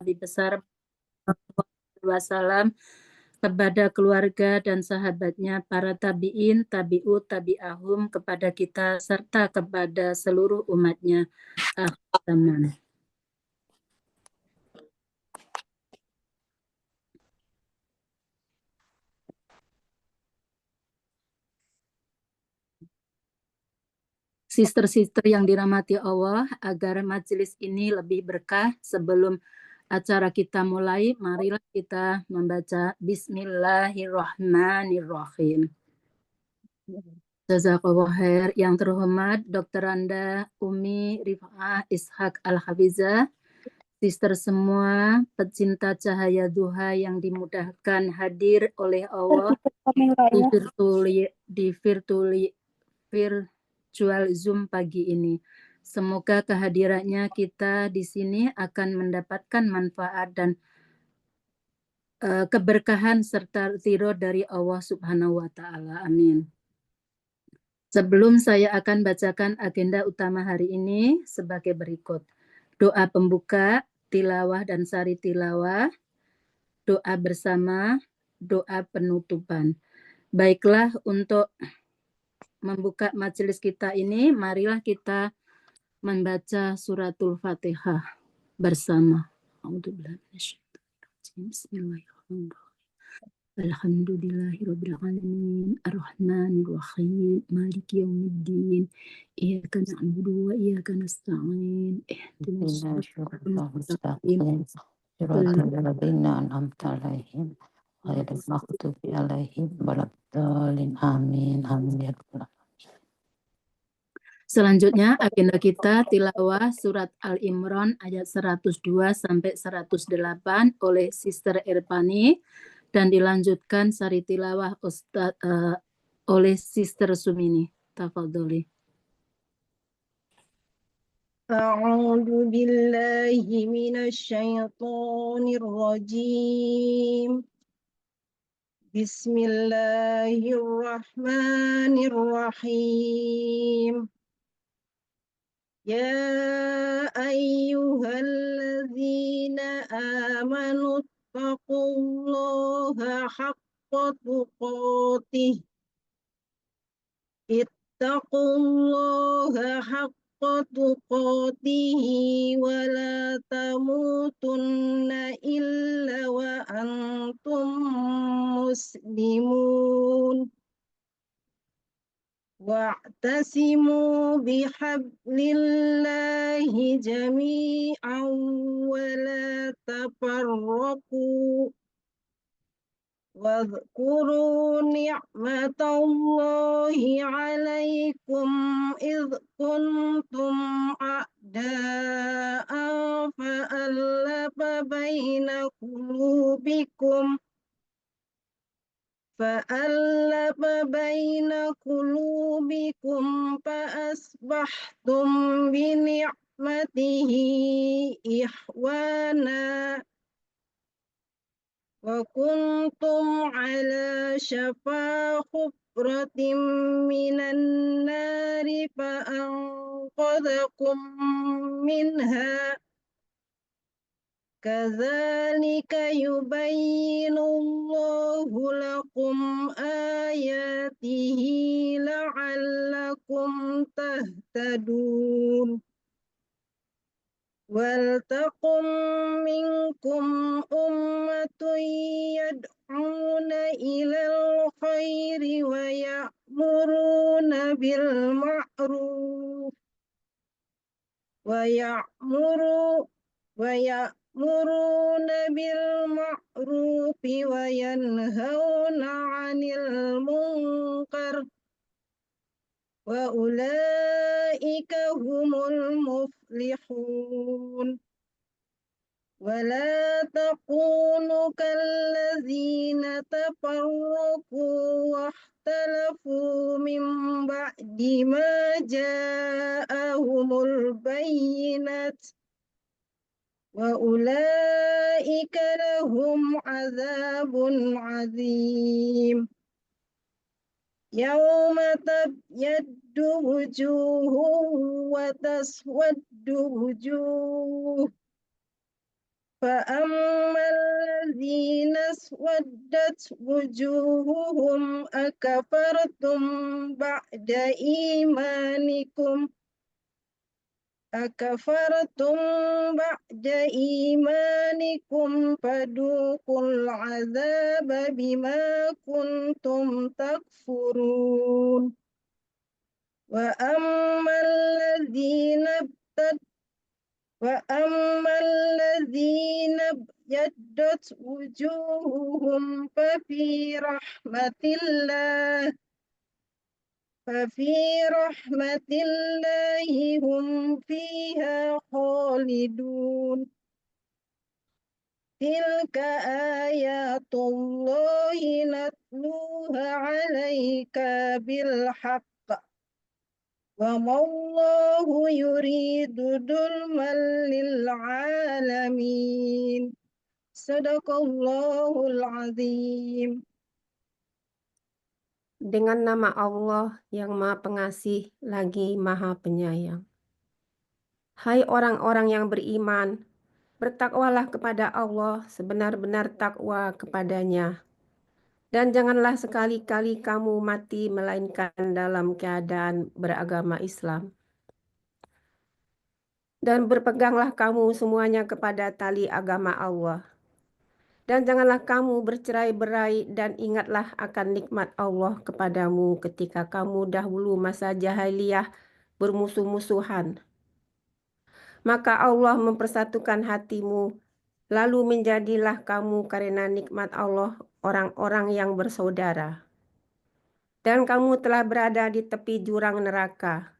Nabi besar Wasallam, kepada keluarga dan sahabatnya, para tabi'in, tabi'ut, tabi'ahum, kepada kita, serta kepada seluruh umatnya. Akhir zaman. Sister-sister yang dirahmati Allah, agar majelis ini lebih berkah, sebelum acara kita mulai, marilah kita membaca Bismillahirrahmanirrahim. Jazakallah khair. Yang terhormat Dr. Randa Umi Rifa'ah Ishak Al-Hafizah, sister semua pecinta cahaya duha yang dimudahkan hadir oleh Allah di virtual Zoom pagi ini. Semoga kehadirannya kita di sini akan mendapatkan manfaat dan keberkahan serta ridho dari Allah Subhanahu wa taala. Amin. Sebelum saya akan bacakan agenda utama hari ini sebagai berikut. Doa pembuka, tilawah dan sari tilawah, doa bersama, doa penutupan. Baiklah, untuk membuka majelis kita ini, marilah kita membaca suratul Fatihah bersama. Bismillahirrahmanirrahim. Alhamdulillahirabbil alamin, arrahmanirrahim, maliki yaumiddin, iyyaka na'budu wa iyyaka nasta'in, ihdinas siratal mustaqim, صراط الذين أنعمت عليهم غير المغضوب عليهم ولا الضالين آمين آمين يا رب العالمين. Selanjutnya agenda kita tilawah surat Al-Imran ayat 102 sampai 108 oleh Sister Irfani dan dilanjutkan sari tilawah oleh Sister Sumini. Tafadholi. A'udzu billahi minasyaitonir rajim. Bismillahirrahmanirrahim. Ya ayyuhalladzina amanu taqullaha haqqa tuqatih. Ittaqullaha haqqa tuqatih wa la tamutunna illa wa antum muslimun. Wa'tasimu bihablillahi jami'an wa la tafarraqu. Wadhkuru ni'matallahi 'alaikum idh kuntum a'da'an fa'alafa baina qulubikum fa'asbahtum bi ni'matihi ihwana wa kuntum ala syafa hufratin minan nari fa'anqadhakum minha. Kadzalika yubayyinullahu lakum ayatihi la'allakum tahtadun. Wal taqum minkum ummatun yad'una ilal khairi wa ya'muruna bil ma'ruf wa ya'muruna bil ma'rufi wa yanhauna 'anil munkar wa ulaika humul muflihun. Wa la takunu kallazina tafarraqu wa ikhtalafu min ba'di ma ja'ahumul bayyinat. Wa ulaika lahum 'adzabun 'adzim. Yauma tabyaddu wujuhun wa taswaddu wujuh. فأما الذين اسودت وجوههم أكفرتم بعد إيمانكم فذوقوا العذاب بما كنتم تكفرون وأما الذين ابيضت وجوههم ففي رحمة الله هم فيها خالدون تلك آيات الله نتلوها عليك بالحق وما الله يريد ظلما للعالمين Sadaqallahul azim. Dengan nama Allah yang Maha Pengasih lagi Maha Penyayang. Hai orang-orang yang beriman, bertakwalah kepada Allah sebenar-benar takwa kepadanya. Dan janganlah sekali-kali kamu mati melainkan dalam keadaan beragama Islam. Dan berpeganglah kamu semuanya kepada tali agama Allah. Dan janganlah kamu bercerai-berai dan ingatlah akan nikmat Allah kepadamu ketika kamu dahulu masa jahiliyah bermusuh-musuhan. Maka Allah mempersatukan hatimu, lalu menjadilah kamu karena nikmat Allah orang-orang yang bersaudara. Dan kamu telah berada di tepi jurang neraka.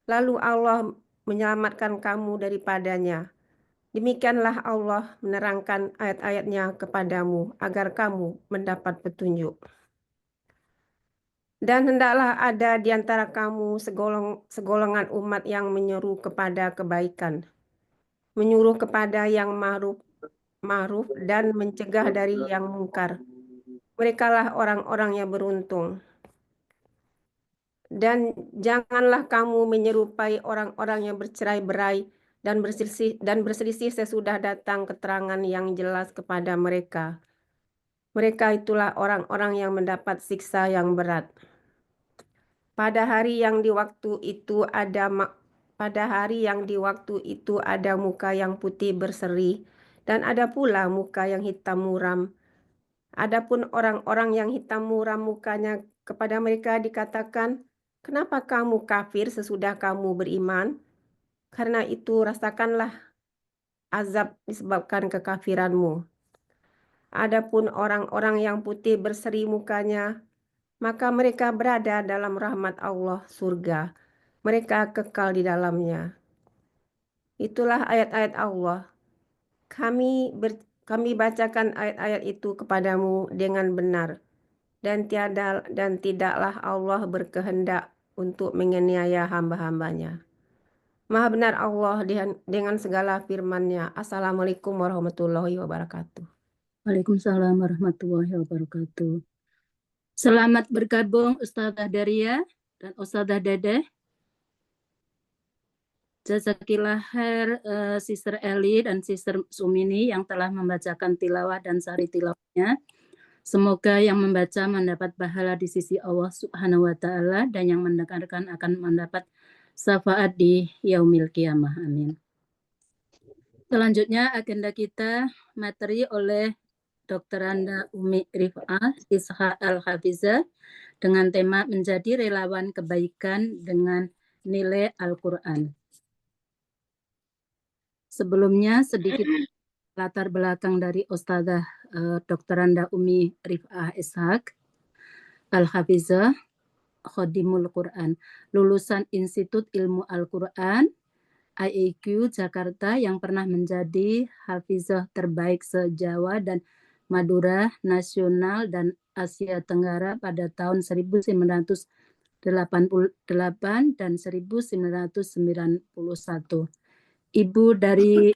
Lalu Allah menyelamatkan kamu daripadanya. Demikianlah Allah menerangkan ayat-ayatnya kepadamu agar kamu mendapat petunjuk. Dan hendaklah ada di antara kamu segolongan umat yang menyeru kepada kebaikan, menyuruh kepada yang ma'ruf dan mencegah dari yang mungkar. Merekalah orang-orang yang beruntung. Dan janganlah kamu menyerupai orang-orang yang bercerai-berai dan berselisih sesudah datang keterangan yang jelas kepada mereka. Mereka itulah orang-orang yang mendapat siksa yang berat. Pada hari yang di waktu itu ada muka yang putih berseri dan ada pula muka yang hitam muram. Adapun orang-orang yang hitam muram mukanya, kepada mereka dikatakan, "Kenapa kamu kafir sesudah kamu beriman? Karena itu rasakanlah azab disebabkan kekafiranmu." Adapun orang-orang yang putih berseri mukanya, maka mereka berada dalam rahmat Allah, surga. Mereka kekal di dalamnya. Itulah ayat-ayat Allah. Kami bacakan ayat-ayat itu kepadamu dengan benar. Dan tidaklah Allah berkehendak untuk menganiaya hamba-hambanya. Maha benar Allah dengan segala firman-Nya. Assalamualaikum warahmatullahi wabarakatuh. Waalaikumsalam warahmatullahi wabarakatuh. Selamat bergabung Ustazah Daria dan Ustazah Dedeh. Jazakillah khair Sister Eli dan Sister Sumini yang telah membacakan tilawah dan sari tilawahnya. Semoga yang membaca mendapat pahala di sisi Allah Subhanahu wa Ta'ala dan yang mendengarkan akan mendapat syafaat di yaumil qiyamah. Amin. Selanjutnya agenda kita materi oleh Dr. Anda Umi Rif'ah Ishaq Al-Hafizah dengan tema menjadi relawan kebaikan dengan nilai Al-Quran. Sebelumnya sedikit latar belakang dari Ustazah Dr. Anda Umi Rif'ah Ishaq Al-Hafizah, Khodimul Quran, lulusan Institut Ilmu Al-Quran IAQ Jakarta yang pernah menjadi Hafizah terbaik se-Jawa dan Madura Nasional dan Asia Tenggara pada tahun 1988 dan 1991. Ibu dari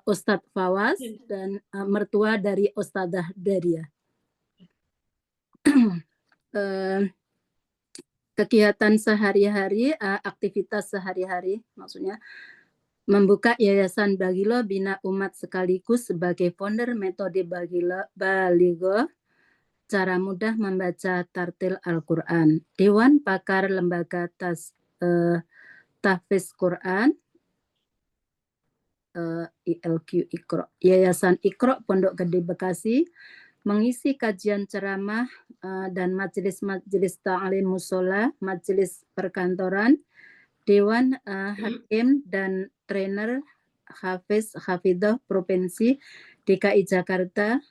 Ustadz Fawaz dan mertua dari Ustadzah Daria. Kegiatan sehari-hari, aktivitas sehari-hari maksudnya membuka Yayasan Baligho Bina Umat sekaligus sebagai founder metode Baligho, cara mudah membaca tartil Al-Quran. Dewan Pakar Lembaga Tahfiz Quran, ILQ Iqra, Yayasan Iqra Pondok Gede Bekasi, mengisi kajian ceramah dan majelis-majelis ta'lim musola, majelis perkantoran, Dewan Hakim dan trainer Hafiz Hafidhah Provinsi DKI Jakarta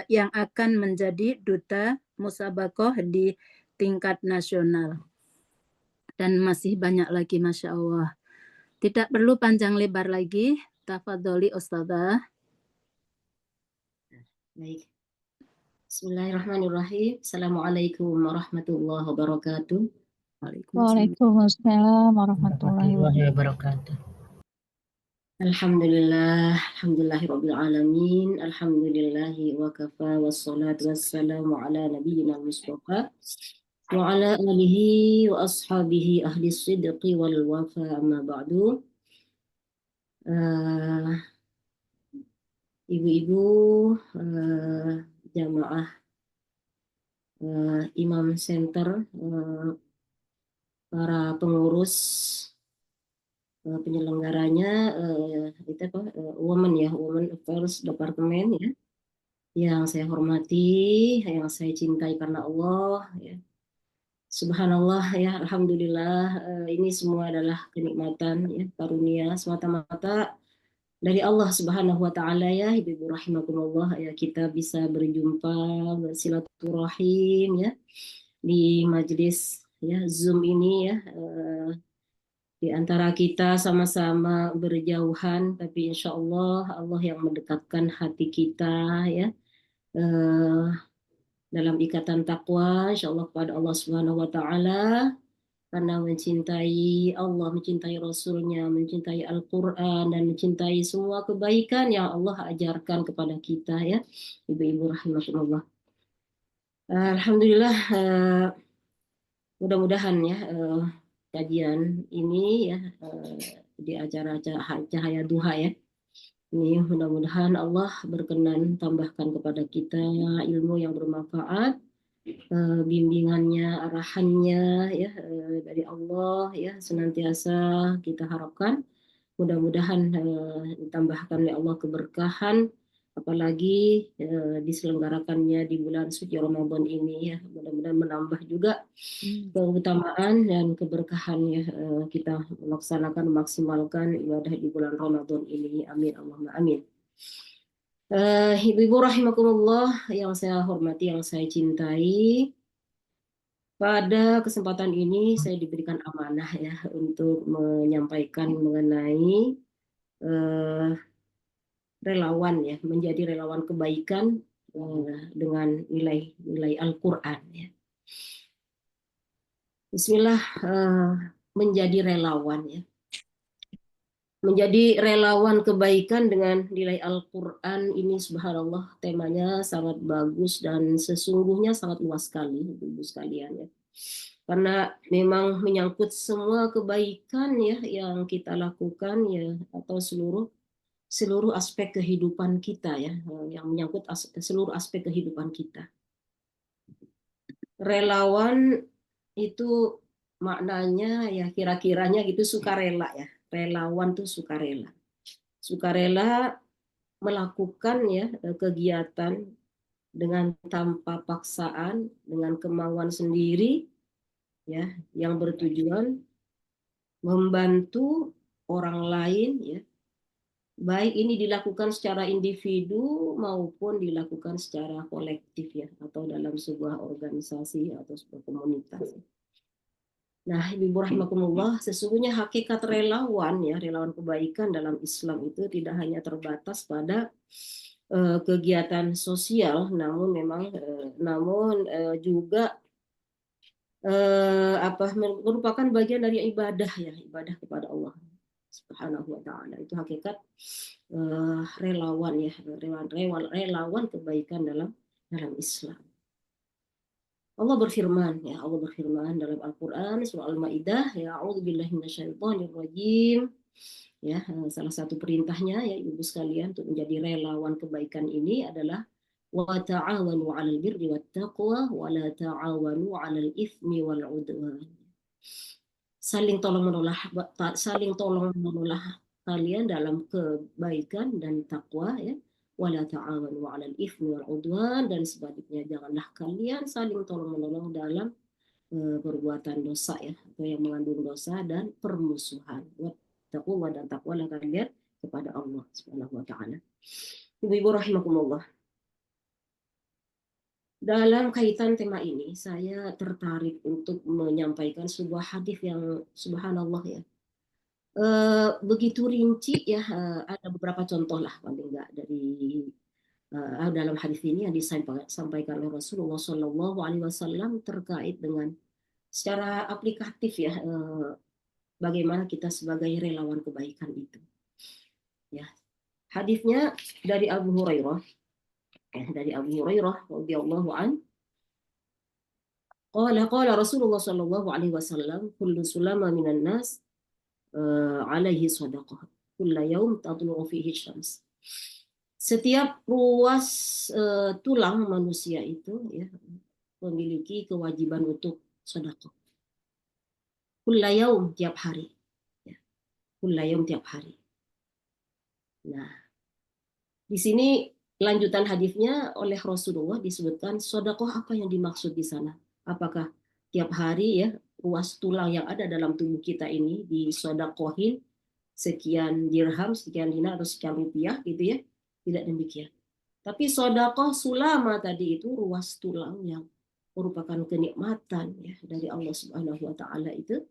yang akan menjadi duta musabakoh di tingkat nasional. Dan masih banyak lagi, Masya Allah. Tidak perlu panjang lebar lagi. Tafadholi Ustadzah. Baik. Bismillahirrahmanirrahim. Assalamualaikum warahmatullahi wabarakatuh. Waalaikumsalam warahmatullahi wabarakatuh. Alhamdulillahirabbil alamin. Alhamdulillahi wa kafa wassalatu wassalamu ala nabiyyina Mustafa wa ala alihi wa ashabihi ahli sidqi wal wafa, amma ba'du. Ibu-ibu jamaah Imam Center, para pengurus penyelenggaranya, Women Affairs Department ya, yang saya hormati, yang saya cintai karena Allah ya. Subhanallah ya, alhamdulillah, ini semua adalah kenikmatan ya, karunia semata-mata dari Allah Subhanahu wa taala ya, ibu-ibu rahimakumullah ya, kita bisa berjumpa, bersilaturahim ya di majelis ya Zoom ini ya. Di antara kita sama-sama berjauhan, tapi insya Allah Allah yang mendekatkan hati kita ya, dalam ikatan takwa insya Allah kepada Allah Subhanahu wa taala, karena mencintai Allah, mencintai Rasulnya, mencintai Al-Quran, dan mencintai semua kebaikan yang Allah ajarkan kepada kita ya, ibu-ibu rahimahullah. Alhamdulillah, mudah-mudahan ya kajian ini ya di acara Cahaya Duha ya, ini mudah-mudahan Allah berkenan tambahkan kepada kita ilmu yang bermanfaat, bimbingannya, arahannya ya dari Allah ya, senantiasa kita harapkan mudah-mudahan ditambahkan oleh Allah keberkahan, apalagi diselenggarakannya di bulan suci Ramadan ini ya, mudah-mudahan menambah juga keutamaan dan keberkahan ya, kita melaksanakan, memaksimalkan ibadah di bulan Ramadan ini, amin Allahumma amin. Ibu-ibu rahimakumullah yang saya hormati, yang saya cintai, pada kesempatan ini saya diberikan amanah ya untuk menyampaikan mengenai relawan ya, menjadi relawan kebaikan dengan nilai-nilai Al-Quran ya. Bismillah, menjadi relawan ya. Menjadi relawan kebaikan dengan nilai Al-Quran ini, subhanallah, temanya sangat bagus dan sesungguhnya sangat luas sekali, ibu sekalian ya. Karena memang menyangkut semua kebaikan ya yang kita lakukan ya, atau seluruh aspek kehidupan kita ya, yang menyangkut seluruh aspek kehidupan kita. Relawan itu maknanya ya kira-kiranya gitu sukarela ya. Relawan tuh sukarela. Sukarela melakukan ya kegiatan dengan tanpa paksaan, dengan kemauan sendiri ya, yang bertujuan membantu orang lain ya. Baik ini dilakukan secara individu maupun dilakukan secara kolektif ya, atau dalam sebuah organisasi atau sebuah komunitas. Nah, ibu rahimakumullah, sesungguhnya hakikat relawan ya, relawan kebaikan dalam Islam itu tidak hanya terbatas pada kegiatan sosial, namun memang juga merupakan bagian dari ibadah ya, ibadah kepada Allah Subhanahu wa taala. Itu hakikat relawan ya, relawan kebaikan dalam Islam. Allah berfirman dalam Al-Qur'an surah Al-Maidah, ya a'udzubillahi minasyaitonirrajim. Ya, salah satu perintahnya ya Ibu sekalian untuk menjadi relawan kebaikan ini adalah wa ta'awanu 'alal birri wat taqwa wa la ta'awanu 'alal itsmi wal 'udwan. Saling tolong menolong kalian dalam kebaikan dan takwa ya. Wala ta'awanu 'alal itsmi wal udwan, dan sebaliknya janganlah kalian saling tolong menolong dalam perbuatan dosa ya, atau yang mengandung dosa dan permusuhan. Wattaqwa, dan takwalah kalian kepada Allah Subhanahu wa taala. Ibu-ibu rahimakumullah. Dalam kaitan tema ini, saya tertarik untuk menyampaikan sebuah hadis yang subhanallah ya. Begitu rinci ya, ada beberapa contoh lah paling enggak dari dalam hadis ini yang disampaikan oleh Rasulullah Shallallahu Alaihi Wasallam terkait dengan secara aplikatif ya, bagaimana kita sebagai relawan kebaikan itu. Ya, hadisnya dari Abu Hurairah. Dari Abu Hurairah radhiyallahu an, qala Rasulullah sallallahu alaihi wasallam, kullu sulama minan nas alaihi sadaqah, kullu yaum tatlu'u fihi syams. Setiap ruas tulang manusia itu ya memiliki kewajiban untuk sedekah. Kullu yaum, tiap hari. Ya. Kullu yaum, tiap hari. Nah, di sini lanjutan hadisnya oleh Rasulullah disebutkan sedekah apa yang dimaksud di sana. Apakah tiap hari ya ruas tulang yang ada dalam tubuh kita ini disedekahin sekian dirham, sekian dinar atau sekian rupiah gitu ya? Tidak demikian. Tapi sedekah sulama tadi itu ruas tulang yang merupakan kenikmatan ya dari Allah Subhanahu wa taala itu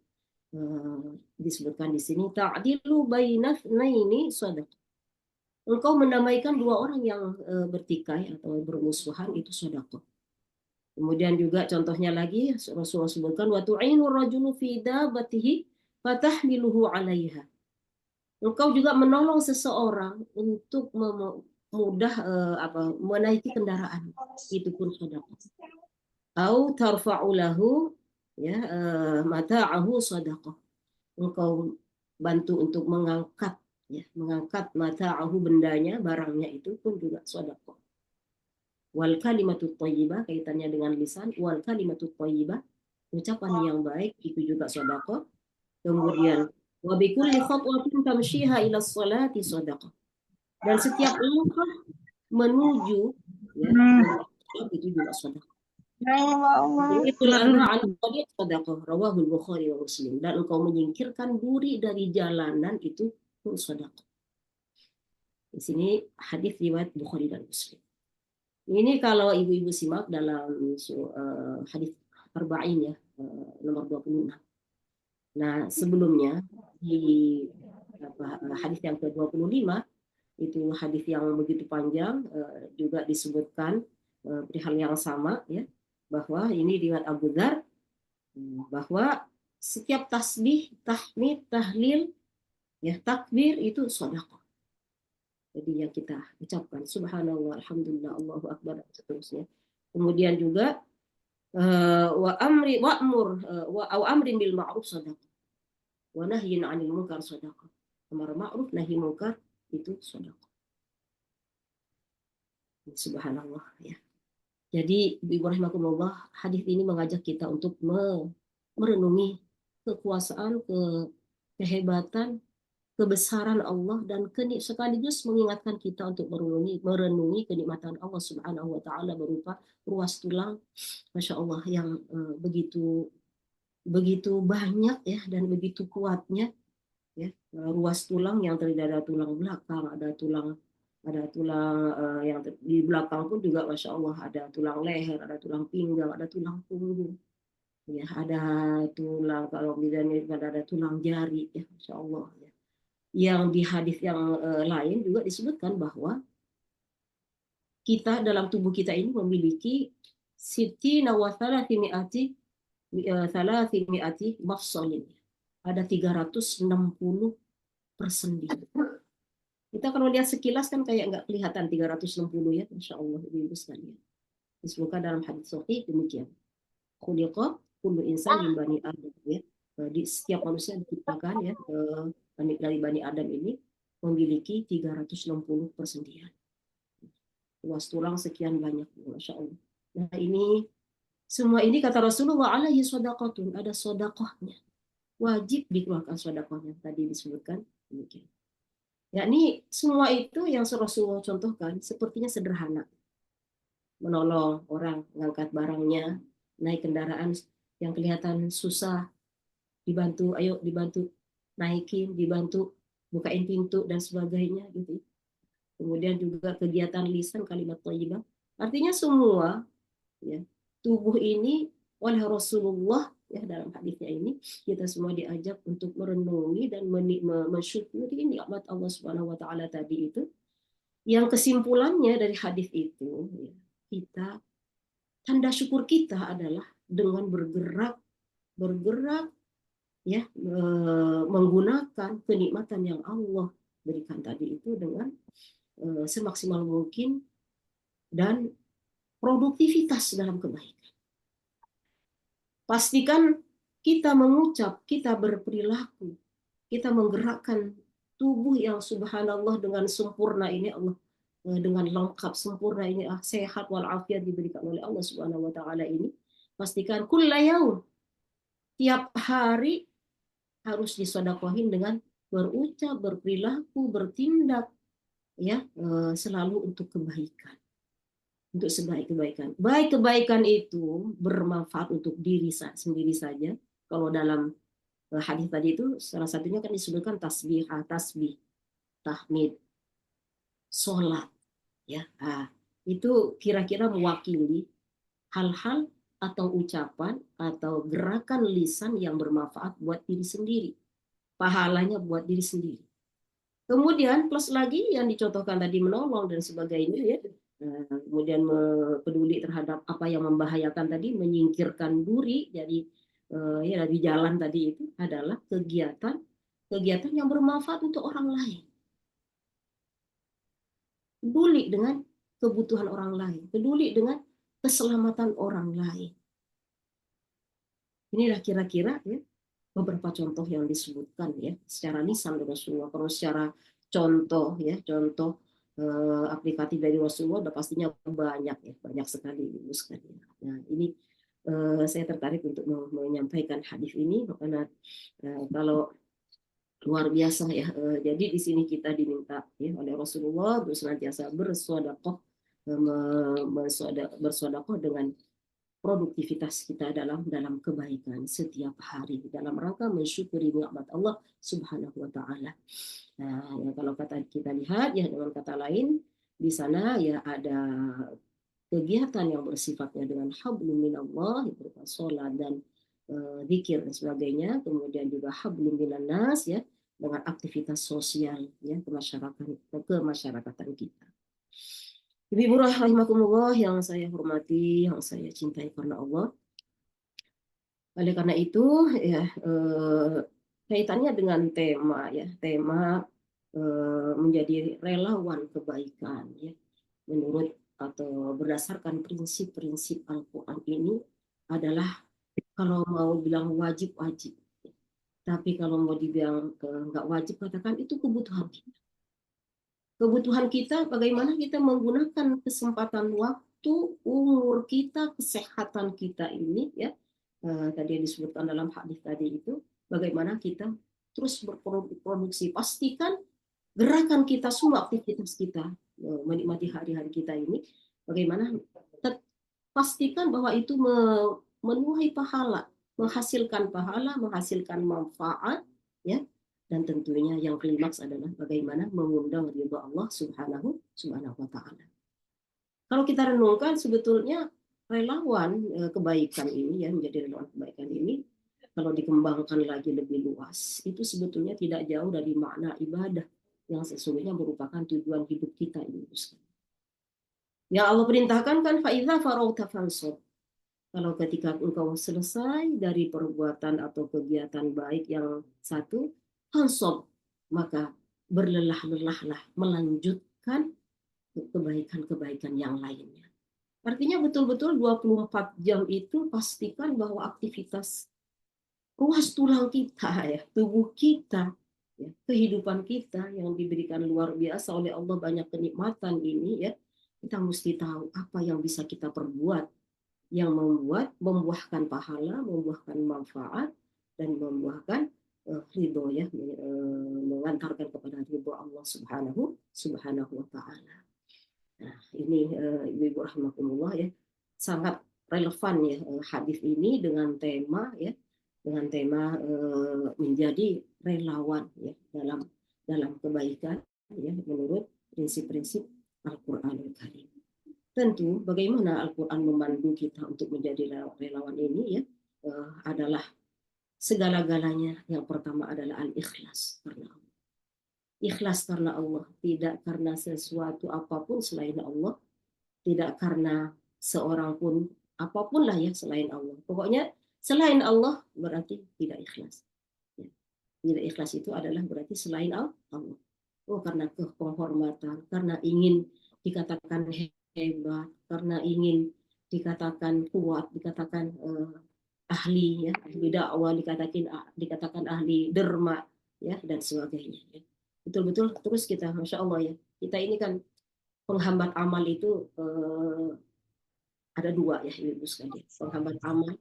disebutkan di sini ta'dilu bainafnaini sedekah. Engkau mendamaikan dua orang yang bertikai atau bermusuhan, itu sedekah. Kemudian juga contohnya lagi Rasulullah sebutkan wa tu'inu rajulu fi dabbatihi fatahmiluhu 'alaiha. Engkau juga menolong seseorang untuk mudah menaiki kendaraan, itu pun sedekah. Au tarfa'u lahu ya mata'ahu sedekah. Engkau bantu untuk mengangkat mata'ahu, bendanya, barangnya, itu pun juga sedekah. Wal kalimatut thayyibah, kaitannya dengan lisan, wal kalimatut thayyibah, ucapan yang baik itu juga sedekah. Kemudian wa bi kulli khatwatin tamshiha ila sholati sedekah. Dan setiap langkah menuju ya itu juga sedekah. Itulah al-tariq sedekah, rawahul Bukhari wa Muslim. Dan engkau menyingkirkan duri dari jalanan, itu pun sedekah. Di sini hadis riwayat Bukhari dan Muslim. Ini kalau ibu-ibu simak dalam hadis arba'in ya, nomor 26. Nah, sebelumnya di hadis yang ke-25 itu hadis yang begitu panjang, juga disebutkan perihal yang sama ya, bahwa ini riwayat Abu Dzar, bahwa setiap tasbih, tahmid, tahlil, ya takbir itu sedekah. Jadi yang kita ucapkan subhanallah, alhamdulillah, Allahu akbar, dan seterusnya. Kemudian juga amrin bil ma'ruf sedekah. Wa nahyin 'anil munkar sedekah. Amar ma'ruf nahi munkar itu sedekah. Subhanallah ya. Jadi Ibu rahimakumullah, hadis ini mengajak kita untuk merenungi kekuasaan, kehebatan, kebesaran Allah, dan sekaligus mengingatkan kita untuk merenungi kenikmatan Allah Subhanahu wa taala berupa ruas tulang, Masya Allah, yang begitu banyak ya dan begitu kuatnya ya. Ruas tulang yang terdiri dari tulang belakang, ada tulang yang di belakang pun juga Masya Allah, ada tulang leher, ada tulang pinggang, ada tulang punggung ya, ada tulang, kalau ada tulang jari ya, Masya Allah ya. Yang di hadis yang lain juga disebutkan bahwa kita dalam tubuh kita ini memiliki sittina wa thalathimi'ati mafsalin. Ada 360 persendi. Kita kalau lihat sekilas kan kayak nggak kelihatan 360 ya, Masya Allah ibu-ibu sekalian. Disebutkan dalam hadis sahih demikian. Khuliqa kullu insan min bani adam ya. Di setiap manusia diciptakan ya dari Bani Adam ini memiliki 360 persendian. Ruas tulang sekian banyak, Masya Allah. Nah ini, semua ini kata Rasulullah alaihi sodaqatun, ada sodakohnya. Wajib dikeluarkan sodakohnya, tadi disebutkan demikian. Yakni semua itu yang Rasulullah contohkan sepertinya sederhana. Menolong orang, mengangkat barangnya, naik kendaraan yang kelihatan susah, dibantu, ayo dibantu naikin, dibantu bukain pintu dan sebagainya gitu. Kemudian juga kegiatan lisan kalimat thayyibah. Artinya semua ya, tubuh ini oleh Rasulullah ya, dalam hadisnya ini kita semua diajak untuk merenungi dan mensyukuri nikmat Allah Subhanahu wa taala tadi itu. Yang kesimpulannya dari hadis itu ya, kita tanda syukur kita adalah dengan bergerak ya, menggunakan kenikmatan yang Allah berikan tadi itu dengan semaksimal mungkin dan produktivitas dalam kebaikan. Pastikan kita mengucap, kita berperilaku, kita menggerakkan tubuh yang subhanallah dengan sempurna ini Allah, dengan lengkap sempurna ini, sehat walafiat diberikan oleh Allah Subhanahu wa taala ini. Pastikan kulla yaum, tiap hari harus disedekahkan dengan berucap, berperilaku, bertindak ya, selalu untuk kebaikan. Untuk sebaik kebaikan. Baik kebaikan itu bermanfaat untuk diri sendiri saja. Kalau dalam hadis tadi itu salah satunya kan disebutkan tasbih, tahmid, sholat ya. Itu kira-kira mewakili hal-hal atau ucapan atau gerakan lisan yang bermanfaat buat diri sendiri. Pahalanya buat diri sendiri. Kemudian plus lagi yang dicontohkan tadi menolong dan sebagainya ya. Kemudian peduli terhadap apa yang membahayakan tadi, menyingkirkan duri dari jalan tadi itu adalah kegiatan yang bermanfaat untuk orang lain. Peduli dengan kebutuhan orang lain, peduli dengan keselamatan orang lain. Inilah kira-kira ya beberapa contoh yang disebutkan ya secara lisan dari Rasulullah. Kalau secara contoh aplikatif dari Rasulullah udah pastinya banyak ya, banyak sekali Ibu sekalian. Nah ini saya tertarik untuk menyampaikan hadis ini karena kalau luar biasa ya. Jadi di sini kita diminta ya oleh Rasulullah senantiasa bersedekah dengan produktivitas kita dalam kebaikan setiap hari dalam rangka mensyukuri nikmat Allah Subhanahu wa taala. Nah, ya kalau kita lihat ya dengan kata lain di sana ya ada kegiatan yang bersifatnya dengan hablum minallah berupa sholat dan zikir dan sebagainya, kemudian juga hablum minan nas ya dengan aktivitas sosial ya kemasyarakatan kita. Ibu rahimakumullah yang saya hormati, yang saya cintai karena Allah. Oleh karena itu ya kaitannya dengan tema menjadi relawan kebaikan ya. Menurut atau berdasarkan prinsip-prinsip Al-Qur'an ini adalah kalau mau bilang wajib. Tapi kalau mau dibilang nggak wajib, katakan itu kebutuhan kita. Kebutuhan kita bagaimana kita menggunakan kesempatan waktu, umur kita, kesehatan kita ini ya. Tadi yang disebutkan dalam hadis tadi itu, bagaimana kita terus berproduksi. Pastikan gerakan kita, semua aktivitas kita, menikmati hari-hari kita ini, bagaimana pastikan bahwa itu menuai pahala, menghasilkan manfaat ya. Dan tentunya yang klimaks adalah bagaimana mengundang ridha Allah Subhanahu wa taala. Kalau kita renungkan sebetulnya relawan kebaikan ini ya, menjadi relawan kebaikan ini kalau dikembangkan lagi lebih luas itu sebetulnya tidak jauh dari makna ibadah yang sesungguhnya merupakan tujuan hidup kita ini. Yang Allah perintahkan kan fa'idza farauta fansab. Kalau ketika engkau selesai dari perbuatan atau kegiatan baik yang satu, fansab, maka berlelah-lelahlah melanjutkan kebaikan-kebaikan yang lainnya. Artinya betul-betul 24 jam itu pastikan bahwa aktivitas ruas tulang kita ya, tubuh kita ya, kehidupan kita yang diberikan luar biasa oleh Allah, banyak kenikmatan ini ya, kita mesti tahu apa yang bisa kita perbuat yang membuahkan pahala, membuahkan manfaat, dan membuahkan ridho ya, mengantarkan kepada ridho Allah Subhanahu wa Ta'ala. Nah, ini Ibu-ibu rahimakumullah ya, sangat relevan ya hadis ini dengan tema ya, dengan tema menjadi relawan ya dalam kebaikan ya, menurut prinsip-prinsip Al-Qur'anul Karim. Tentu bagaimana Al-Quran memandu kita untuk menjadi relawan ini ya, adalah segala-galanya. Yang pertama adalah al-ikhlas karena Allah. Ikhlas karena Allah, tidak karena sesuatu apapun selain Allah, tidak karena seorang pun apapun lah ya selain Allah. Pokoknya selain Allah berarti tidak ikhlas. Ya. Tidak ikhlas itu adalah berarti selain Allah. Oh, karena kehormatan, karena ingin dikatakan hebat, karena ingin dikatakan kuat, dikatakan ahli ya, ahli dakwah, dikatakan ahli derma ya, dan sebagainya ya. Betul-betul terus kita, masya Allah ya, kita ini kan penghambat amal itu ada dua ya Ibu sekalian. Penghambat amal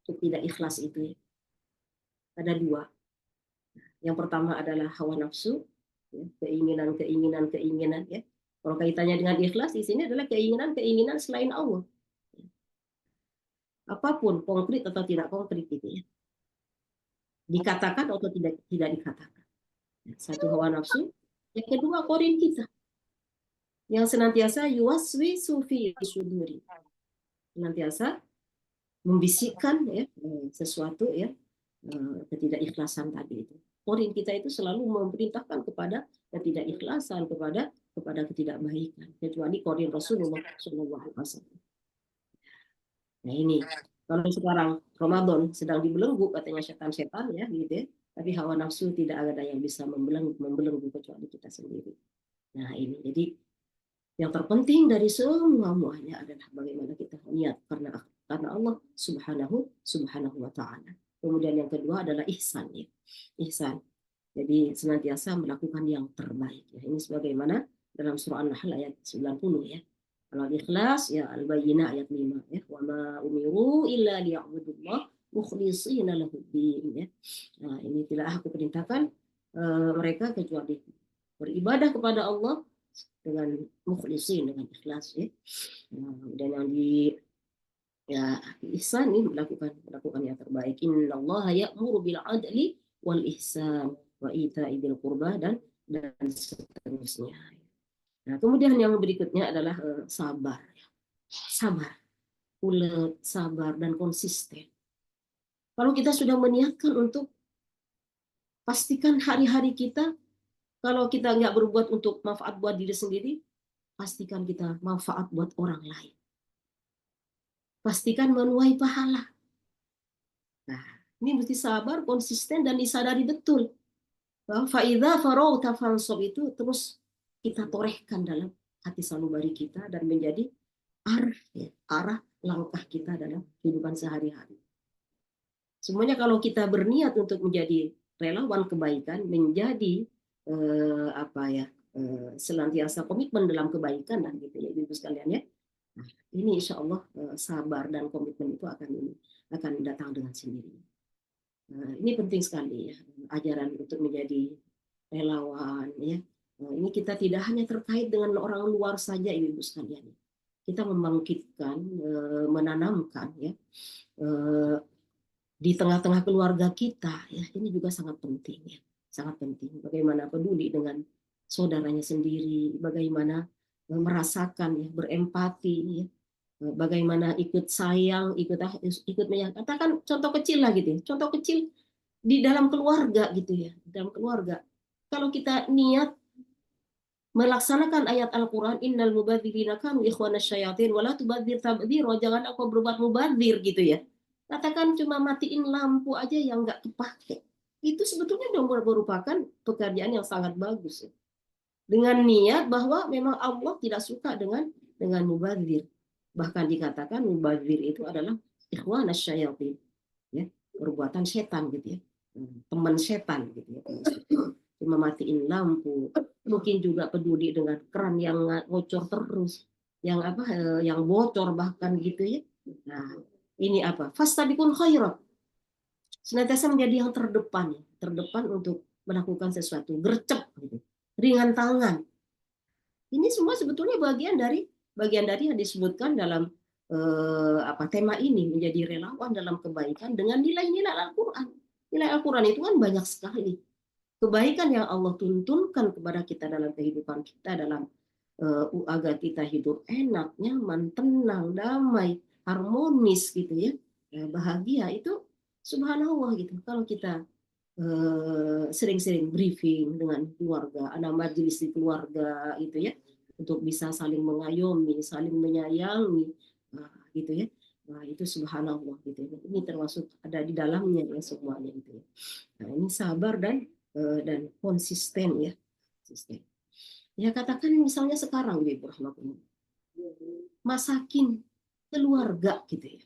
itu tidak ikhlas itu ya, ada dua. Yang pertama adalah hawa nafsu ya, keinginan ya. Kalau kaitannya dengan ikhlas di sini adalah keinginan selain Allah. Apapun konkret atau tidak konkret gitu ya. Dikatakan atau tidak dikatakan. Satu hawa nafsu, yang kedua korin kita. Yang senantiasa yuwaswisu fi suduri. Senantiasa membisikkan ya sesuatu ya, ketidakikhlasan tadi itu. Korin kita itu selalu memerintahkan kepada ketidakikhlasan, kepada ketidakbaikan, kecuali korin Rasulullah SAW. Nah ini, kalau sekarang Ramadan sedang dibelenggu katanya setan-setan ya gitu ya, tapi hawa nafsu tidak ada yang bisa membelenggu kecuali kita sendiri. Nah ini, jadi yang terpenting dari semuanya adalah bagaimana kita niat karena Allah Subhanahu wa Ta'ala. Kemudian yang kedua adalah ihsan ya. Ihsan. Jadi senantiasa melakukan yang terbaik ya. Ini sebagaimana dalam surah An-Nahl ayat 90 ya. Kalau ikhlas ya Al-Bayyinah ayat 5 ya. Wa ma umiru illa liya'budullah mukhlishina lahuddin ya. Nah, ini tidak aku perintahkan mereka kecuali beribadah kepada Allah dengan mukhlisin, dengan ikhlas ya. Dan yang ya ihsan ini melakukan yang terbaik. Innallaha ya'muru bil adli wal ihsan wa ita'i dzil qurba dan seterusnya. Nah, kemudian yang berikutnya adalah sabar. Sabar. Ulet, sabar dan konsisten. Kalau kita sudah meniatkan untuk pastikan hari-hari kita, kalau kita nggak berbuat untuk manfaat buat diri sendiri, pastikan kita manfaat buat orang lain. Pastikan menuai pahala. Nah, ini mesti sabar, konsisten, dan disadari betul. Fa'idha farauta fansob itu terus kita torehkan dalam hati sanubari kita dan menjadi arah langkah kita dalam kehidupan sehari-hari. Semuanya kalau kita berniat untuk menjadi relawan kebaikan, menjadi senantiasa komitmen dalam kebaikan dan gitu ya Ibu sekalian ya. Nah, ini insya Allah sabar dan komitmen itu akan datang dengan sendirinya. Ini penting sekali ya, ajaran untuk menjadi relawan ya. Ini kita tidak hanya terkait dengan orang luar saja Ibu sekalian. Kita membangkitkan, menanamkan ya di tengah-tengah keluarga kita ya. Ini juga sangat penting ya, sangat penting. Bagaimana peduli dengan saudaranya sendiri, bagaimana merasakan ya, berempati ya, bagaimana ikut sayang, ikut menyayang. Katakan contoh kecil lah gitu ya, contoh kecil di dalam keluarga gitu ya, dalam keluarga. Kalau kita niat melaksanakan ayat Al-Quran, innal mubadzirina kanu ikhwanas syayatin wala tubadzir tabdzira, jangan aku berbuat mubadzir gitu ya. Katakan cuma matiin lampu aja yang nggak kepake, itu sebetulnya merupakan pekerjaan yang sangat bagus ya. Dengan niat bahwa memang Allah tidak suka dengan mubadzir. Bahkan dikatakan mubadzir itu adalah ikhwanas syayatin ya, perbuatan setan gitu ya, teman setan gitu ya. cuma matiin lampu, mungkin juga peduli dengan keran yang bocor terus, yang yang bocor bahkan gitu ya. Nah, ini apa? Fastabiqul khairat. Senantiasa menjadi yang terdepan untuk melakukan sesuatu, gercep gitu. Ringan tangan. Ini semua sebetulnya bagian dari yang disebutkan dalam tema ini, menjadi relawan dalam kebaikan dengan nilai-nilai Al-Qur'an. Nilai Al-Qur'an itu kan banyak sekali. Kebaikan yang Allah tuntunkan kepada kita dalam kehidupan kita, dalam agar kita hidup enak, nyaman, tenang, damai, harmonis gitu ya, bahagia, itu subhanallah gitu. Kalau kita sering-sering briefing dengan keluarga, ada majelis di keluarga gitu ya, untuk bisa saling mengayomi, saling menyayangi, gitu ya. Nah, itu subhanallah gitu ya. Ini termasuk ada di dalamnya ya semuanya gitu ya. Nah, ini sabar dan konsisten ya. Konsisten. Ya katakan misalnya sekarang Ibu rahmatullah, masakin keluarga gitu ya.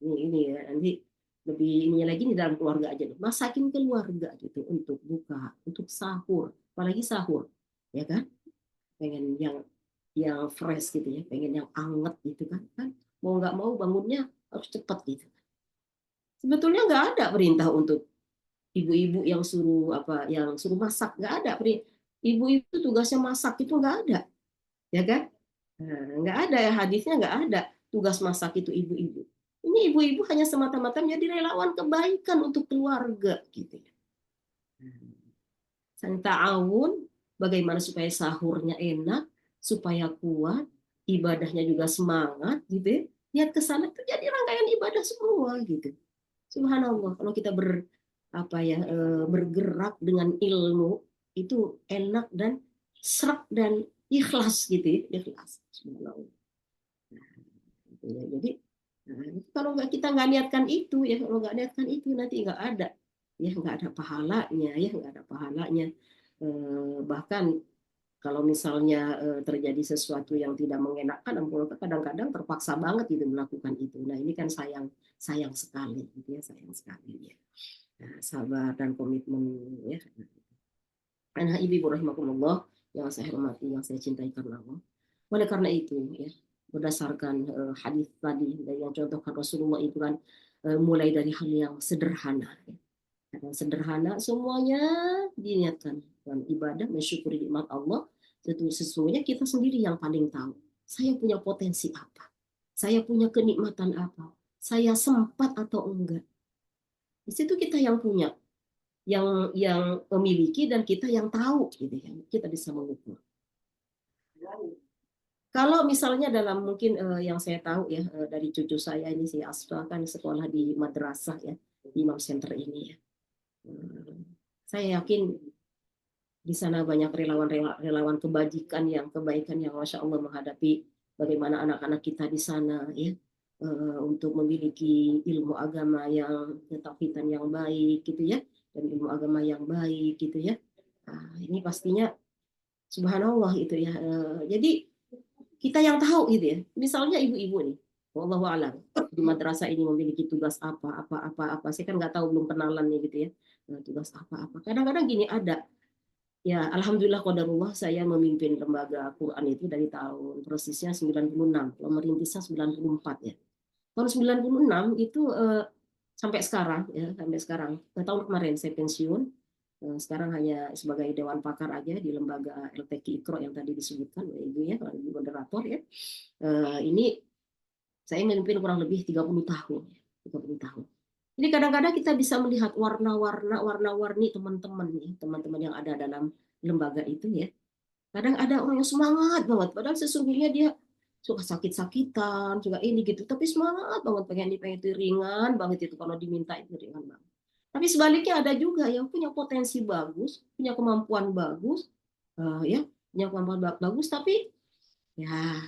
Ini ya, nanti lebih ini lagi di dalam keluarga aja nih. Masakin keluarga gitu untuk buka, untuk sahur, apalagi sahur, ya kan? Pengen yang fresh gitu ya, pengen yang anget gitu kan? Mau nggak mau bangunnya harus cepat gitu. Sebetulnya nggak ada perintah untuk ibu-ibu yang suruh masak, nggak ada. Ibu-ibu tugasnya masak itu nggak ada, ya kan? Nggak ada ya, hadisnya nggak ada tugas masak itu ibu-ibu. Ini ibu-ibu hanya semata-mata menjadi relawan kebaikan untuk keluarga gitu ya. Sang ta'awun, bagaimana supaya sahurnya enak, supaya kuat, ibadahnya juga semangat gitu ya. Lihat ke sana itu jadi rangkaian ibadah semua gitu. Subhanallah, kalau kita bergerak dengan ilmu itu enak dan serak dan ikhlas gitu ya, ikhlas. Subhanallah. Nah, jadi kalau kita nggak niatkan itu ya, kalau nggak niatkan itu nanti nggak ada ya, nggak ada pahalanya ya, nggak ada pahalanya. Bahkan kalau misalnya terjadi sesuatu yang tidak mengenakan, kadang-kadang terpaksa banget gitu melakukan itu. Nah ini kan sayang sekali gitu ya, sayang sekali ya. Nah, sabar dan komitmen ya. Nah, ibu rahimakumullah yang saya hormati, yang saya cintai karena Allah. Oleh karena itu ya, berdasarkan hadis tadi yang contohkan Rasulullah itu kan mulai dari hal yang sederhana ya. Yang sederhana semuanya diniatkan dalam ibadah, mensyukuri nikmat Allah. Sesungguhnya kita sendiri yang paling tahu saya punya potensi apa, saya punya kenikmatan apa, saya sempat atau enggak. Di situ kita yang punya, yang memiliki, dan kita yang tahu gitu ya, kita bisa mengukur. Kalau misalnya dalam mungkin yang saya tahu ya dari cucu saya ini, si Asfa kan sekolah di madrasah ya, di Imam Center ini ya. Saya yakin di sana banyak relawan kebajikan yang kebaikan yang Masya Allah menghadapi bagaimana anak-anak kita di sana ya, untuk memiliki ilmu agama yang ketauhidan yang baik gitu ya, dan ilmu agama yang baik gitu ya. Nah, ini pastinya subhanallah itu ya. Jadi kita yang tahu gitu ya. Misalnya ibu-ibu nih, wallahu a'lam, di madrasah ini memiliki tugas apa. Saya kan nggak tahu, belum kenalan nih gitu ya. Tugas apa. Kadang-kadang gini ada. Ya, alhamdulillah qadarullah saya memimpin lembaga Quran itu dari tahun persisnya 96, kalau merintisnya 94 ya. Tahun 96 itu sampai sekarang ya, tahun kemarin saya pensiun. Sekarang hanya sebagai dewan pakar aja di lembaga LTQ Iqra yang tadi disebutkan oleh Ibu ya, Ibu moderator ya. Ini saya memimpin kurang lebih 30 tahun. Jadi kadang-kadang kita bisa melihat warna-warni teman-teman yang ada dalam lembaga itu ya. Kadang ada orang yang semangat banget, padahal sesungguhnya dia suka sakit-sakitan, juga ini gitu, tapi semangat banget, pengen itu ringan banget, itu kalau diminta itu ringan banget. Tapi sebaliknya ada juga yang punya potensi bagus, punya kemampuan bagus, tapi ya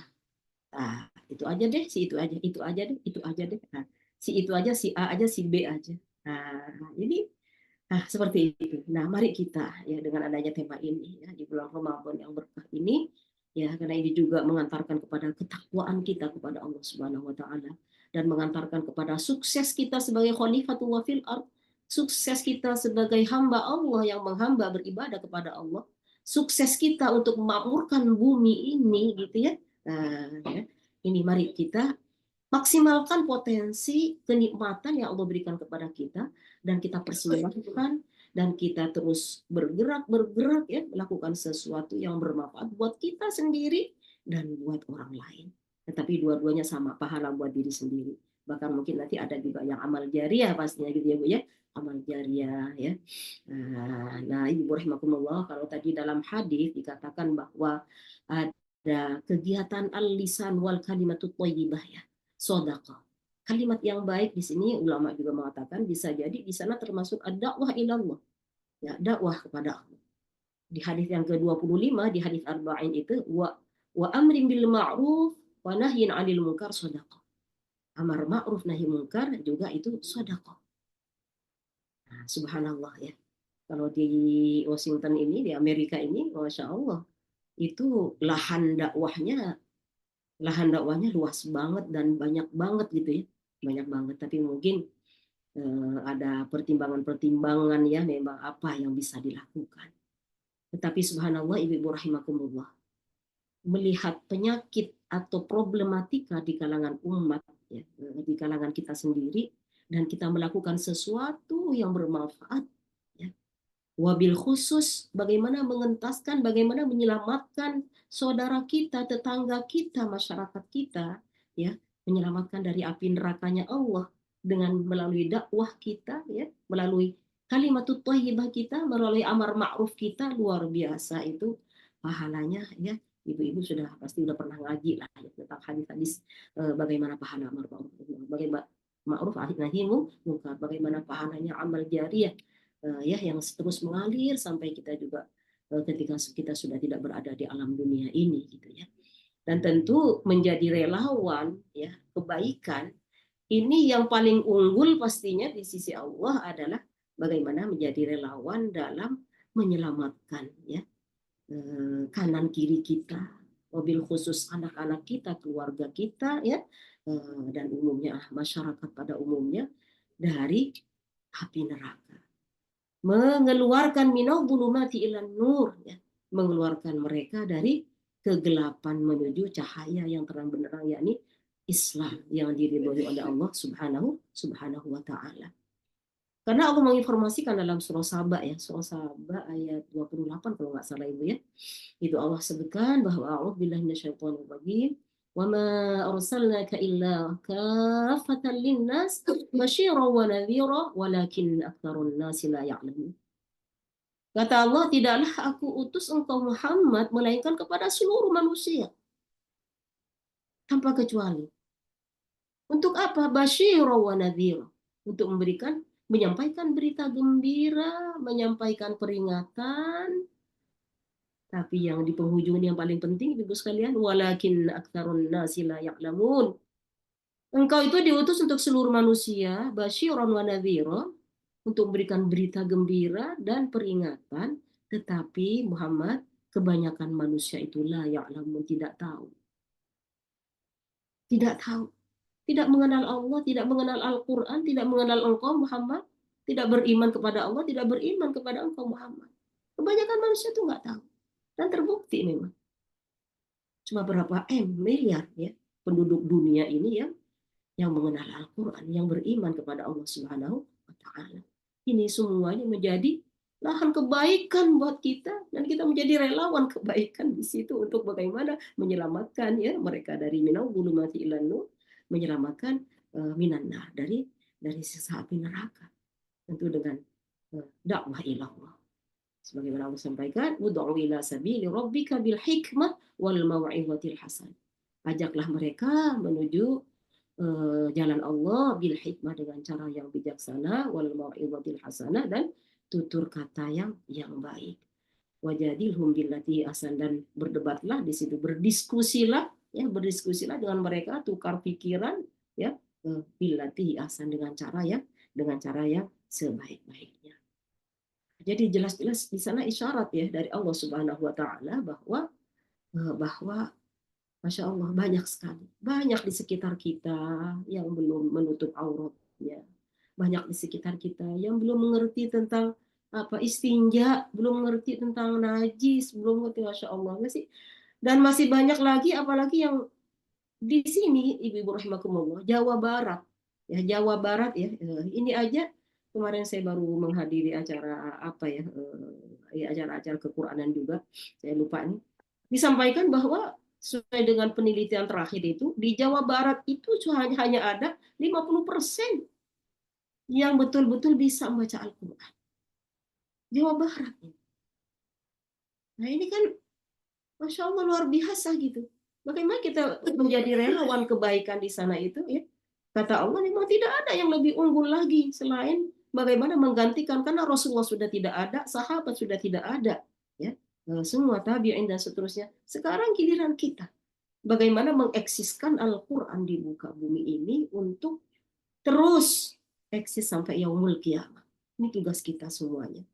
itu aja deh, itu aja deh. Nah, si itu aja, si A aja, si B aja. Jadi seperti itu. Nah, mari kita ya dengan adanya tema ini ya di bulan Ramadan yang berkah ini ya, karena ini juga mengantarkan kepada ketakwaan kita kepada Allah Subhanahu wa taala, dan mengantarkan kepada sukses kita sebagai khalifatullah fil ardh, sukses kita sebagai hamba Allah yang menghamba beribadah kepada Allah, sukses kita untuk memakmurkan bumi ini gitu ya. Ya. Ini mari kita maksimalkan potensi kenikmatan yang Allah berikan kepada kita dan kita persembahkan dan kita terus bergerak ya, melakukan sesuatu yang bermanfaat buat kita sendiri dan buat orang lain. Tetapi dua-duanya sama, pahala buat diri sendiri. Bahkan mungkin nanti ada juga yang amal jariah pastinya gitu ya Bu ya, amal jariah ya. Nah, Ibu rahimakumullah, kalau tadi dalam hadis dikatakan bahwa ada kegiatan al-lisan wal kalimatut thayyibah ya, shadaqah. Kalimat yang baik di sini ulama juga mengatakan bisa jadi di sana termasuk ad-da'wah ilallah. Ya, dakwah kepada Allah. Di hadis yang ke-25 di hadis arba'in itu wa amrin bil ma'ruf wa nahyin 'anil munkar shadaqah. Amar ma'ruf nahi munkar juga itu shadaqah. Nah, subhanallah ya. Kalau di Washington ini, di Amerika ini, Masya Allah, itu lahan dakwahnya luas banget dan banyak banget gitu ya. Banyak banget, tapi mungkin ada pertimbangan-pertimbangan ya memang apa yang bisa dilakukan. Tetapi subhanallah ibu rahimakumullah, melihat penyakit atau problematika di kalangan umat, ya, di kalangan kita sendiri, dan kita melakukan sesuatu yang bermanfaat, ya. Wabil khusus bagaimana mengentaskan, bagaimana menyelamatkan saudara kita, tetangga kita, masyarakat kita, ya, menyelamatkan dari api nerakanya Allah dengan melalui dakwah kita, ya, melalui kalimatut thayyibah kita, melalui amar ma'ruf kita, luar biasa itu pahalanya ya. Ibu-ibu pasti sudah pernah ngaji lah ya, tentang hadis-hadis bagaimana pahala amar ma'ruf, bagaimana ma'ruf nahi munkar, bagaimana pahalanya amal jariah ya yang terus mengalir sampai kita juga ketika kita sudah tidak berada di alam dunia ini gitu ya. Dan tentu menjadi relawan ya kebaikan ini yang paling unggul pastinya di sisi Allah adalah bagaimana menjadi relawan dalam menyelamatkan ya kanan kiri kita, mobil khusus anak-anak kita, keluarga kita ya, dan umumnya masyarakat pada umumnya dari api neraka. Mengeluarkan minal dhulumati ilan nur ya, mengeluarkan mereka dari kegelapan menuju cahaya yang terang benderang, yakni Islam yang diridhoi oleh Allah subhanahu wa ta'ala. Karena Allah menginformasikan dalam surah Saba ya, surah Saba ayat 28 kalau nggak salah Ibu ya. Itu Allah sebutkan bahwa a'udzubillahi minasyaitonir rajim. Wa ma arsalnaka illa kaffatan linnas basyiran wa nadhira walakin aktsarun nasi la ya'lamun. Kata Allah, tidaklah aku utus engkau Muhammad melainkan kepada seluruh manusia tanpa kecuali. Untuk apa? Basyiran wa nadhira. Untuk menyampaikan berita gembira, menyampaikan peringatan. Tapi yang di penghujung yang paling penting Ibu sekalian, walakin aktsarun nasi la ya'lamun. Engkau itu diutus untuk seluruh manusia, basyiran wa nadhira, untuk memberikan berita gembira dan peringatan, tetapi Muhammad, kebanyakan manusia itu la ya'lamun, tidak tahu. Tidak tahu. Tidak mengenal Allah, tidak mengenal Al-Quran, tidak mengenal engkau Muhammad, tidak beriman kepada Allah, tidak beriman kepada engkau Muhammad. Kebanyakan manusia itu nggak tahu. Dan terbukti memang. Cuma berapa miliar ya penduduk dunia ini yang mengenal Al-Quran, yang beriman kepada Allah Subhanahu wa Ta'ala. Ini semuanya menjadi lahan kebaikan buat kita, dan kita menjadi relawan kebaikan di situ untuk bagaimana menyelamatkan ya mereka dari minal dhulumati ilan nur, menyelamatkan minan nar, dari siksa api neraka. Tentu dengan dakwah ilallah. Sebagaimana Allah sampaikan, ud'u ila sabili rabbika bil hikmah wal mau'izatil hasan. Ajaklah mereka menuju jalan Allah bil hikmah, dengan cara yang bijaksana, wal mau'izatil hasanah, dan tutur kata yang baik. Wajadilhum billati ahsan, dan berdebatlah di situ, berdiskusilah dengan mereka, tukar pikiran ya, billati ahsan, dengan cara yang sebaik-baiknya. Jadi jelas-jelas di sana isyarat ya dari Allah Subhanahu wa Ta'ala bahwa Masya Allah banyak sekali, banyak di sekitar kita yang belum menutup auratnya, banyak di sekitar kita yang belum mengerti tentang apa istinja, belum mengerti tentang najis, belum mengerti, Masya Allah nggak sih? Dan masih banyak lagi, apalagi yang di sini, ibu-ibu rahimakumullah, Jawa Barat, ya Jawa Barat ya, ini aja kemarin saya baru menghadiri acara apa ya, acara-acara kekuranan juga, saya lupa nih, disampaikan bahwa sesuai dengan penelitian terakhir itu di Jawa Barat itu hanya ada 50% yang betul-betul bisa membaca Al-Quran. Jawa Barat. Nah ini kan Masya Allah luar biasa gitu. Bagaimana kita menjadi relawan kebaikan di sana itu ya. Kata Allah memang tidak ada yang lebih unggul lagi selain bagaimana menggantikan, karena Rasulullah sudah tidak ada, sahabat sudah tidak ada, ya semua tabi'in dan seterusnya. Sekarang giliran kita. Bagaimana mengeksiskan Al-Quran di muka bumi ini untuk terus eksis sampai yaumul qiyamah. Ini tugas kita semuanya.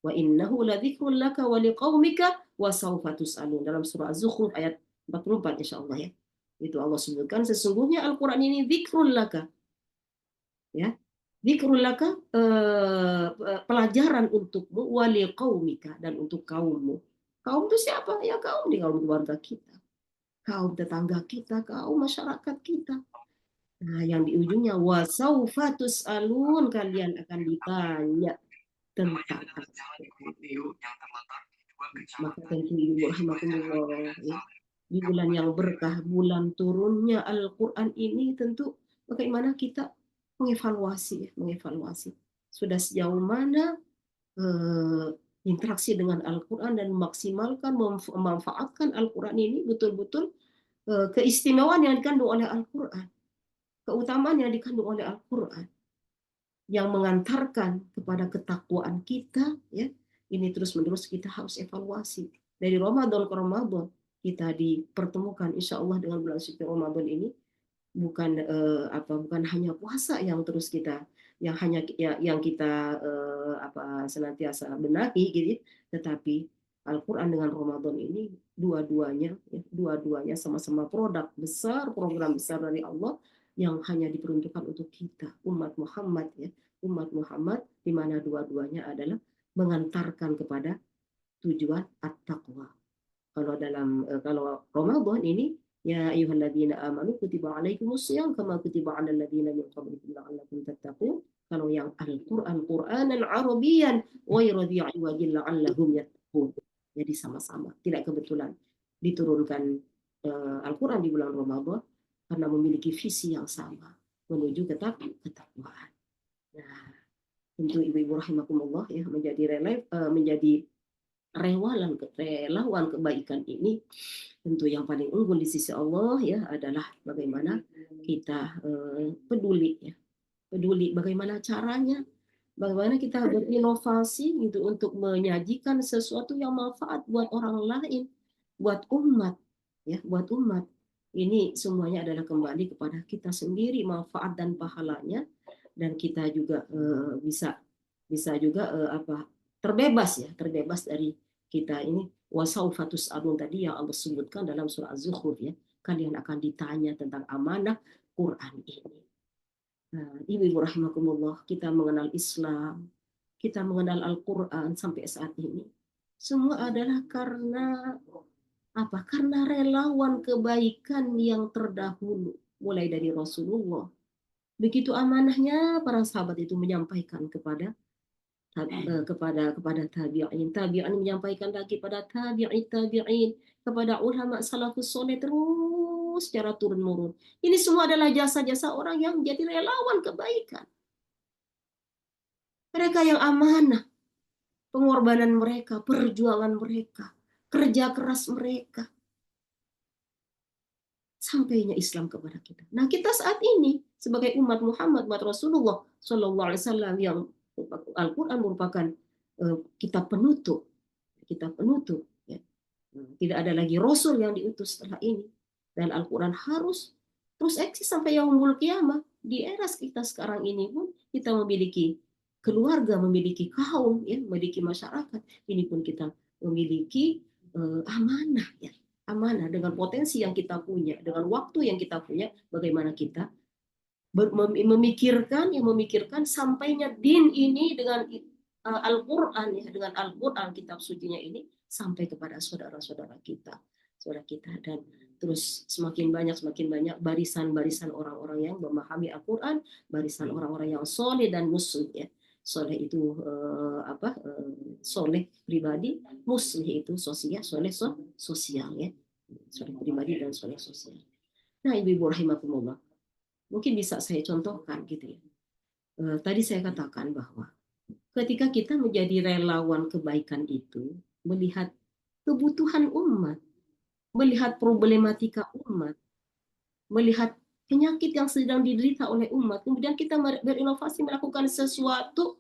Wa innahu ladzikrun laka wa liqaumika wa sawfa tus'alun, dalam surah Az-Zukhruf ayat 44 insyaallah ya. Itu Allah sebutkan sesungguhnya Al-Qur'an ini dzikrun laka. Ya. Dzikrun laka pelajaran untukmu wa liqaumika, dan untuk kaummu. Kaum itu siapa? Ya kaum di kaum keluarga kita. Kaum tetangga kita, kaum masyarakat kita. Nah, yang di ujungnya wa sawfa tus'alun, kalian akan ditanya tentang maka tentu ibu rahimakumullah ya, di bulan yang berkah, bulan turunnya Al-Quran ini, tentu bagaimana kita mengevaluasi sudah sejauh mana interaksi dengan Al-Quran dan memaksimalkan memanfaatkan Al-Quran ini betul-betul keistimewaan yang dikandung oleh Al-Quran, keutamaan yang dikandung oleh Al-Quran, yang mengantarkan kepada ketakwaan kita ya. Ini terus-menerus kita harus evaluasi dari Ramadan ke Ramadan. Kita dipertemukan insya Allah dengan bulan suci Ramadan ini, bukan bukan hanya puasa yang terus kita yang kita senantiasa benahi gitu, tetapi Al-Quran dengan Ramadan ini dua-duanya sama-sama produk besar, program besar dari Allah yang hanya diperuntukkan untuk kita umat Muhammad ya, umat Muhammad, di mana dua-duanya adalah mengantarkan kepada tujuan at-taqwa. Kalau Ramadan ini ya ayyuhalladzina amanu kutiba alaikumusiyam kama kutiba alal ladzina min qablikum la'allakum tattaqun. Kalau yang Al-Qur'an Qur'anan Arabiyyan ghayra dhi 'iwajin la'allahum yattaqun. Jadi sama-sama, tidak kebetulan diturunkan Al-Qur'an di bulan Ramadan karena memiliki visi yang sama menuju ketakwaan. Nah, tentu ibu-ibu rahimakumullah ya, menjadi relawan kebaikan ini, tentu yang paling unggul di sisi Allah ya adalah bagaimana kita peduli bagaimana caranya, bagaimana kita berinovasi gitu untuk menyajikan sesuatu yang manfaat buat orang lain, buat umat ya, buat umat. Ini semuanya adalah kembali kepada kita sendiri, manfaat dan pahalanya, dan kita juga bisa juga terbebas dari kita ini wasaufa tus'alun tadi yang Allah sebutkan dalam surah Az-Zukhruf ya, kalian akan ditanya tentang amanah Quran ini. Nah, ibu-ibu rahimakumullah, kita mengenal Islam, kita mengenal Al-Quran sampai saat ini, semua adalah karena karena relawan kebaikan yang terdahulu, mulai dari Rasulullah. Begitu amanahnya para sahabat itu menyampaikan kepada tabi'in menyampaikan lagi pada tabi'in, kepada ulama salafus soleh, terus secara turun-menurun. Ini semua adalah jasa-jasa orang yang menjadi relawan kebaikan. Mereka yang amanah, pengorbanan mereka, perjuangan mereka, kerja keras mereka, sampainya Islam kepada kita. Nah, kita saat ini sebagai umat Muhammad, umat Rasulullah Shallallahu Alaihi Wasallam, yang Al-Quran merupakan kitab penutup ya. Tidak ada lagi Rasul yang diutus setelah ini, dan Al-Quran harus terus eksis sampai yaumul qiyamah. Di era kita sekarang ini pun kita memiliki keluarga, memiliki kaum ya, memiliki masyarakat, ini pun kita memiliki amanah ya, amanah dengan potensi yang kita punya, dengan waktu yang kita punya, bagaimana kita memikirkan sampainya din ini dengan Al-Quran ya, dengan Al-Quran kitab sucinya ini sampai kepada saudara-saudara kita, dan terus semakin banyak barisan-barisan orang-orang yang memahami Al-Quran, barisan orang-orang yang soleh dan muslih ya. Soleh itu soleh pribadi, muslih itu sosial, soleh sosial ya, soleh pribadi dan soleh sosial. Nah, ibu-ibu rahimakumullah, mungkin bisa saya contohkan gitu ya. Tadi saya katakan bahwa ketika kita menjadi relawan kebaikan itu, melihat kebutuhan umat, melihat problematika umat, melihat penyakit yang sedang diderita oleh umat, kemudian kita berinovasi melakukan sesuatu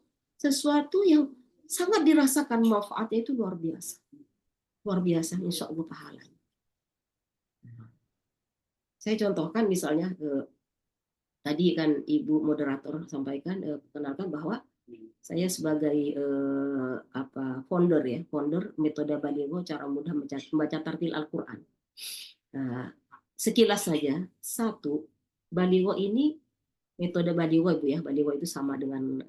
yang sangat dirasakan manfaatnya itu luar biasa, insya Allah pahalanya. Saya contohkan misalnya tadi kan Ibu moderator sampaikan, perkenalkan bahwa saya sebagai founder metode Baligho cara mudah membaca tartil Al-Quran. Sekilas saja, satu, Baligho ini metode Baligho Ibu ya, Baligho itu sama dengan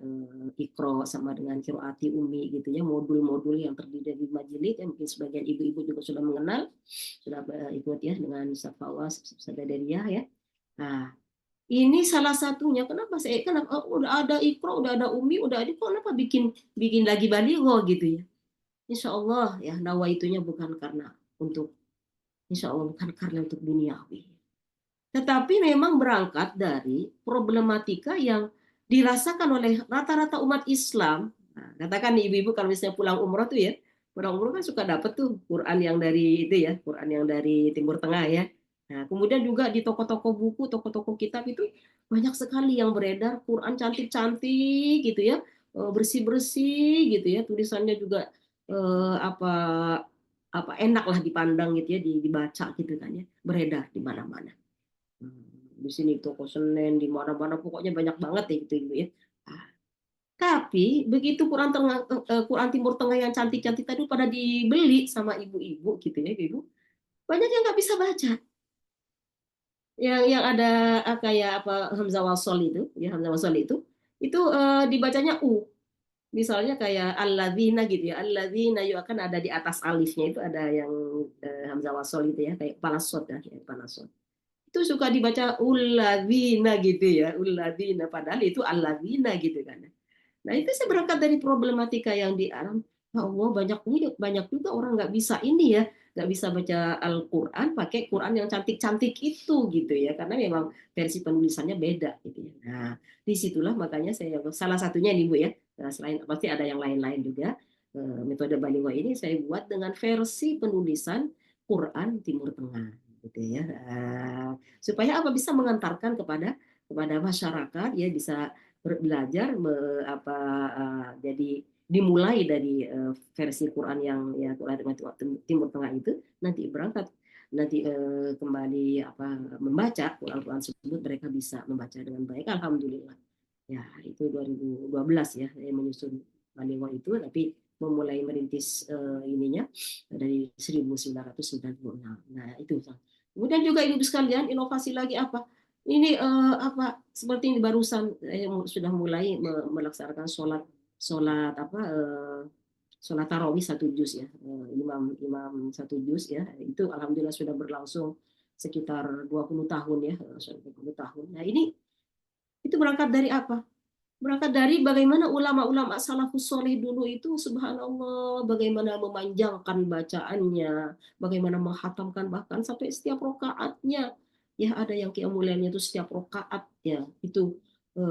Iqra, sama dengan Qiraati Ummi gitu ya, modul-modul yang terdiri dari majelis yang mungkin sebagian ibu-ibu juga sudah mengenal, sudah ikut ya dengan Safawas, Sadariyah ya. Nah, ini salah satunya. Kenapa udah ada Iqra, udah ada Ummi, udah ada, kenapa bikin lagi Baligho gitu ya? Insya Allah ya, nawaitunya bukan karena untuk duniawi, tetapi memang berangkat dari problematika yang dirasakan oleh rata-rata umat Islam. Nah, katakan ibu-ibu kalau misalnya pulang umroh tuh ya, pulang umroh kan suka dapat tuh Quran yang dari itu ya, Quran yang dari Timur Tengah ya. Nah, kemudian juga di toko-toko buku, toko-toko kitab itu banyak sekali yang beredar Quran cantik-cantik gitu ya, bersih-bersih gitu ya, tulisannya juga enak lah dipandang gitu ya, dibaca gitu kan ya, beredar di mana-mana. Di sini toko Senen, di mana-mana pokoknya banyak banget ya gitu Ibu ya. Tapi begitu Quran Timur Tengah yang cantik-cantik tadi pada dibeli sama ibu-ibu gitu ya, ibu, banyak yang nggak bisa baca. Yang ada kayak Hamzah Wasol itu, ya Hamzah Wasol itu dibacanya u. Misalnya kayak alladzina gitu ya, alladzina itu akan ada di atas alifnya itu ada yang Hamzah Wasol gitu ya, kayak palasot ya, palasot. Itu suka dibaca uladzina gitu ya, uladzina, padahal itu alladzina gitu kan. Nah, itu saya berangkat dari problematika yang di alam. Allah, banyak juga orang nggak bisa ini ya, nggak bisa baca Al-Quran pakai Quran yang cantik-cantik itu gitu ya, karena memang versi penulisannya beda gitu ya. Nah, disitulah makanya saya salah satunya nih Bu ya, selain pasti ada yang lain-lain juga, metode Baligho ini saya buat dengan versi penulisan Quran Timur Tengah gitu ya, supaya apa bisa mengantarkan kepada masyarakat ya, bisa belajar jadi dimulai dari versi Quran yang ya Quran Timur Tengah itu, nanti berangkat kembali membaca Quran tersebut, mereka bisa membaca dengan baik, alhamdulillah ya. Itu 2012 ya saya menyusun Baligho itu, tapi memulai merintis ininya dari 1996. Nah itu. Kemudian juga ibu sekalian, inovasi lagi apa? Ini seperti ini barusan sudah mulai melaksanakan sholat tarawih 1 juz ya, imam 1 juz ya, itu alhamdulillah sudah berlangsung sekitar 20 tahun ya, 20 tahun. Nah ini itu berangkat dari apa? Berangkat dari bagaimana ulama-ulama salafus soleh dulu itu subhanallah, bagaimana memanjangkan bacaannya, bagaimana menghatamkan bahkan sampai setiap rakaatnya. Ya ada yang qiyamul lailnya itu setiap rakaat ya, itu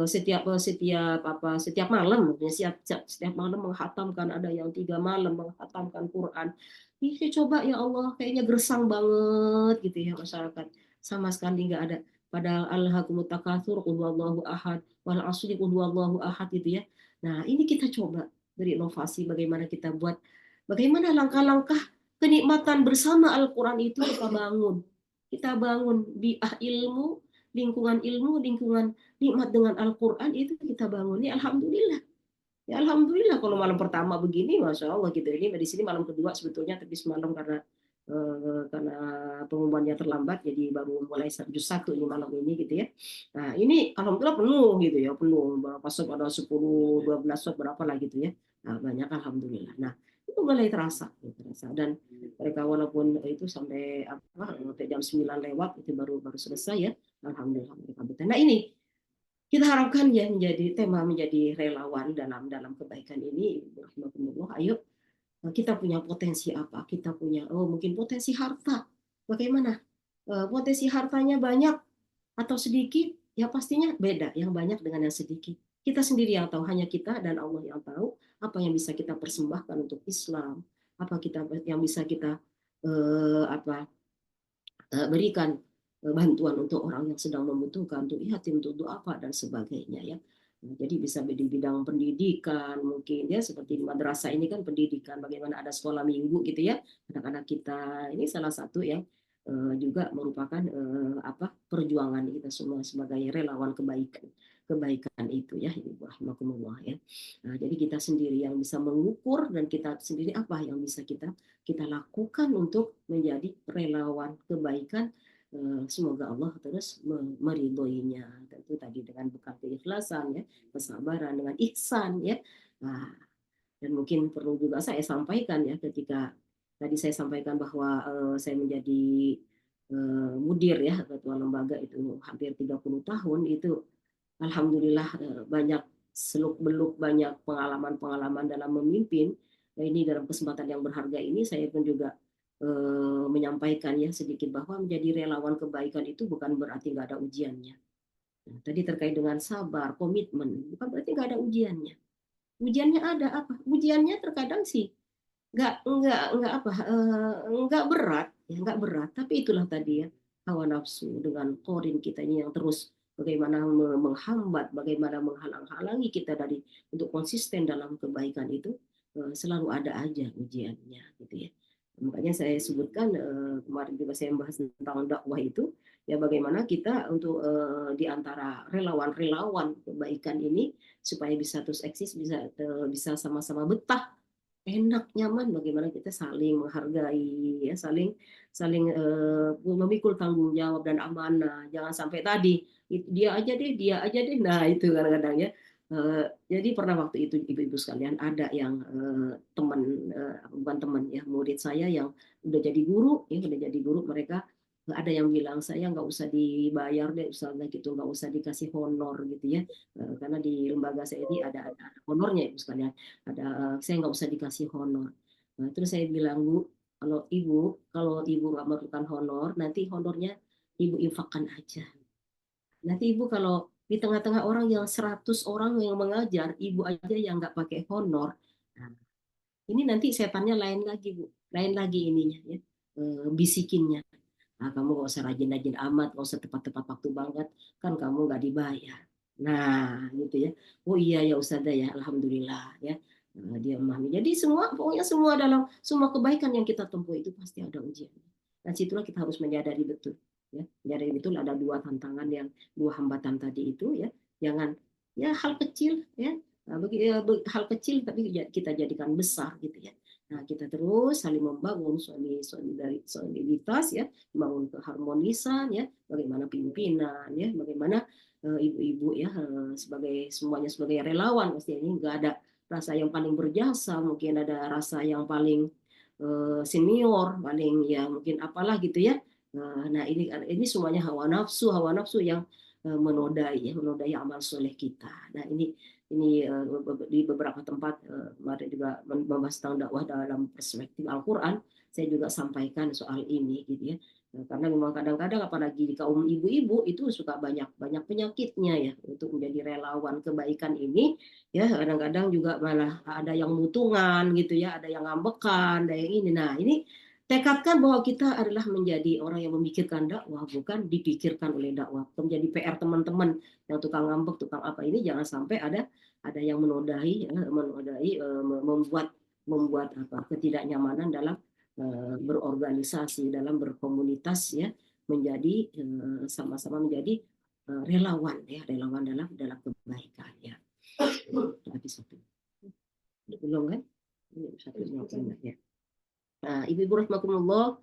setiap malam ya, setiap malam menghatamkan, ada yang 3 malam menghatamkan Quran. Ini coba ya Allah, kayaknya gersang banget gitu ya masyarakat. Sama sekali nggak ada. Padahal alhaakumut takatsur, qul huwallahu ahad, wal 'asri, qul huwallahu ahad gitu ya. Nah, ini kita coba berinovasi bagaimana kita buat, bagaimana langkah-langkah kenikmatan bersama Al-Quran itu kita bangun. Kita bangun bi'ah ilmu, lingkungan nikmat dengan Al-Quran itu kita bangun. Ya alhamdulillah. Ya alhamdulillah kalau malam pertama begini, masya Allah gitu. Ini di sini malam kedua sebetulnya, tapi semalam karena karena pengumumannya terlambat, jadi baru mulai juz 1 ini malam ini gitu ya. Nah ini alhamdulillah penuh gitu ya, penuh berapa sob, ada 10-12 sob berapa lah gitu ya. Nah, banyak alhamdulillah. Nah itu mulai terasa, dan mereka walaupun itu sampai jam 9 lewat itu baru selesai ya, alhamdulillah mereka betah. Nah ini kita harapkan ya menjadi relawan dalam kebaikan ini. Ayo kita punya potensi apa? Kita punya mungkin potensi harta. Bagaimana? Potensi hartanya banyak atau sedikit? Ya pastinya beda. Yang banyak dengan yang sedikit. Kita sendiri yang tahu, hanya kita dan Allah yang tahu apa yang bisa kita persembahkan untuk Islam, apa yang bisa kita berikan bantuan untuk orang yang sedang membutuhkan, untuk yatim, untuk duafa dan sebagainya ya. Nah, jadi bisa di bidang pendidikan mungkin ya, seperti di madrasah ini kan pendidikan, bagaimana ada sekolah minggu gitu ya, anak-anak kita ini salah satu yang juga merupakan perjuangan kita semua sebagai relawan kebaikan itu ya, Ibu rahimakumullah ya. Nah, jadi kita sendiri yang bisa mengukur, dan kita sendiri apa yang bisa kita lakukan untuk menjadi relawan kebaikan. Semoga Allah terus meridhoinya, tentu tadi dengan bekal keikhlasan ya, kesabaran, dengan ihsan ya. Nah, dan mungkin perlu juga saya sampaikan ya, ketika tadi saya sampaikan bahwa saya menjadi mudir ya, ketua lembaga itu hampir 30 tahun itu, alhamdulillah banyak seluk-beluk, banyak pengalaman-pengalaman dalam memimpin. Nah, ini dalam kesempatan yang berharga ini saya pun juga menyampaikan ya sedikit bahwa menjadi relawan kebaikan itu bukan berarti nggak ada ujiannya. Nah, tadi terkait dengan sabar, komitmen, bukan berarti nggak ada ujiannya. Ujiannya ada apa? Ujiannya terkadang sih nggak berat ya, nggak berat. Tapi itulah tadi ya, hawa nafsu dengan korin kita ini yang terus bagaimana menghambat, bagaimana menghalang-halangi kita dari untuk konsisten dalam kebaikan itu, selalu ada aja ujiannya gitu ya. Makanya saya sebutkan kemarin juga saya membahas tentang dakwah itu ya, bagaimana kita untuk di antara relawan-relawan kebaikan ini supaya bisa terus eksis, bisa sama-sama betah, enak, nyaman, bagaimana kita saling menghargai ya, saling memikul tanggung jawab dan amanah. Jangan sampai tadi dia aja deh, nah itu kadang-kadang ya. Jadi pernah waktu itu ibu-ibu sekalian ada yang bukan teman ya, murid saya yang udah jadi guru ya, mereka ada yang bilang, saya nggak usah dibayar deh Ustazah gitu, nggak usah dikasih honor gitu ya, karena di lembaga saya ini ada honornya ibu sekalian, saya nggak usah dikasih honor. Nah, terus saya bilang, Bu, kalau ibu nggak memerlukan honor, nanti honornya ibu infakkan aja. Nanti ibu kalau di tengah-tengah orang yang 100 orang yang mengajar, ibu aja yang nggak pakai honor, nah, ini nanti setannya lain lagi Bu, lain lagi ininya ya, bisikinnya. Nah, kamu nggak usah rajin-rajin amat, nggak usah tepat-tepat waktu banget, kan kamu nggak dibayar. Nah, gitu ya. Oh iya ya Ustazah ya, alhamdulillah ya. Nah, dia memahami. Jadi pokoknya dalam semua kebaikan yang kita tempuh itu pasti ada ujiannya. Dan situlah kita harus menyadari betul. Ya, menyadari betul ada dua tantangan, dua hambatan tadi itu ya. Jangan ya hal kecil ya. Hal kecil tapi kita jadikan besar gitu ya. Nah, kita terus saling membangun solidaritas ya, membangun keharmonisan ya, bagaimana pimpinan ya, bagaimana ibu-ibu ya, semuanya sebagai relawan, pasti ini nggak ada rasa yang paling berjasa, mungkin ada rasa yang paling senior, paling ya mungkin apalah gitu ya. Nah ini semuanya hawa nafsu yang menodai amal soleh kita. Nah ini di beberapa tempat kemarin juga membahas tentang dakwah dalam perspektif Al-Quran, saya juga sampaikan soal ini gitu ya. Karena memang kadang-kadang apalagi di kaum ibu-ibu itu suka banyak penyakitnya ya, untuk menjadi relawan kebaikan ini ya, kadang-kadang juga malah ada yang mutungan gitu ya, ada yang ngambekan, ada yang ini. Nah ini tekadkan bahwa kita adalah menjadi orang yang memikirkan dakwah, bukan dipikirkan oleh dakwah. Menjadi PR teman-teman yang tukang ngambek, tukang apa ini, jangan sampai ada yang menodai membuat ketidaknyamanan dalam berorganisasi, dalam berkomunitas ya, menjadi sama-sama menjadi relawan ya, relawan dalam kebaikan ya. Habis satu. Belum kan? Ini satu ya. Nah, Ibu-ibu rahimakumullah,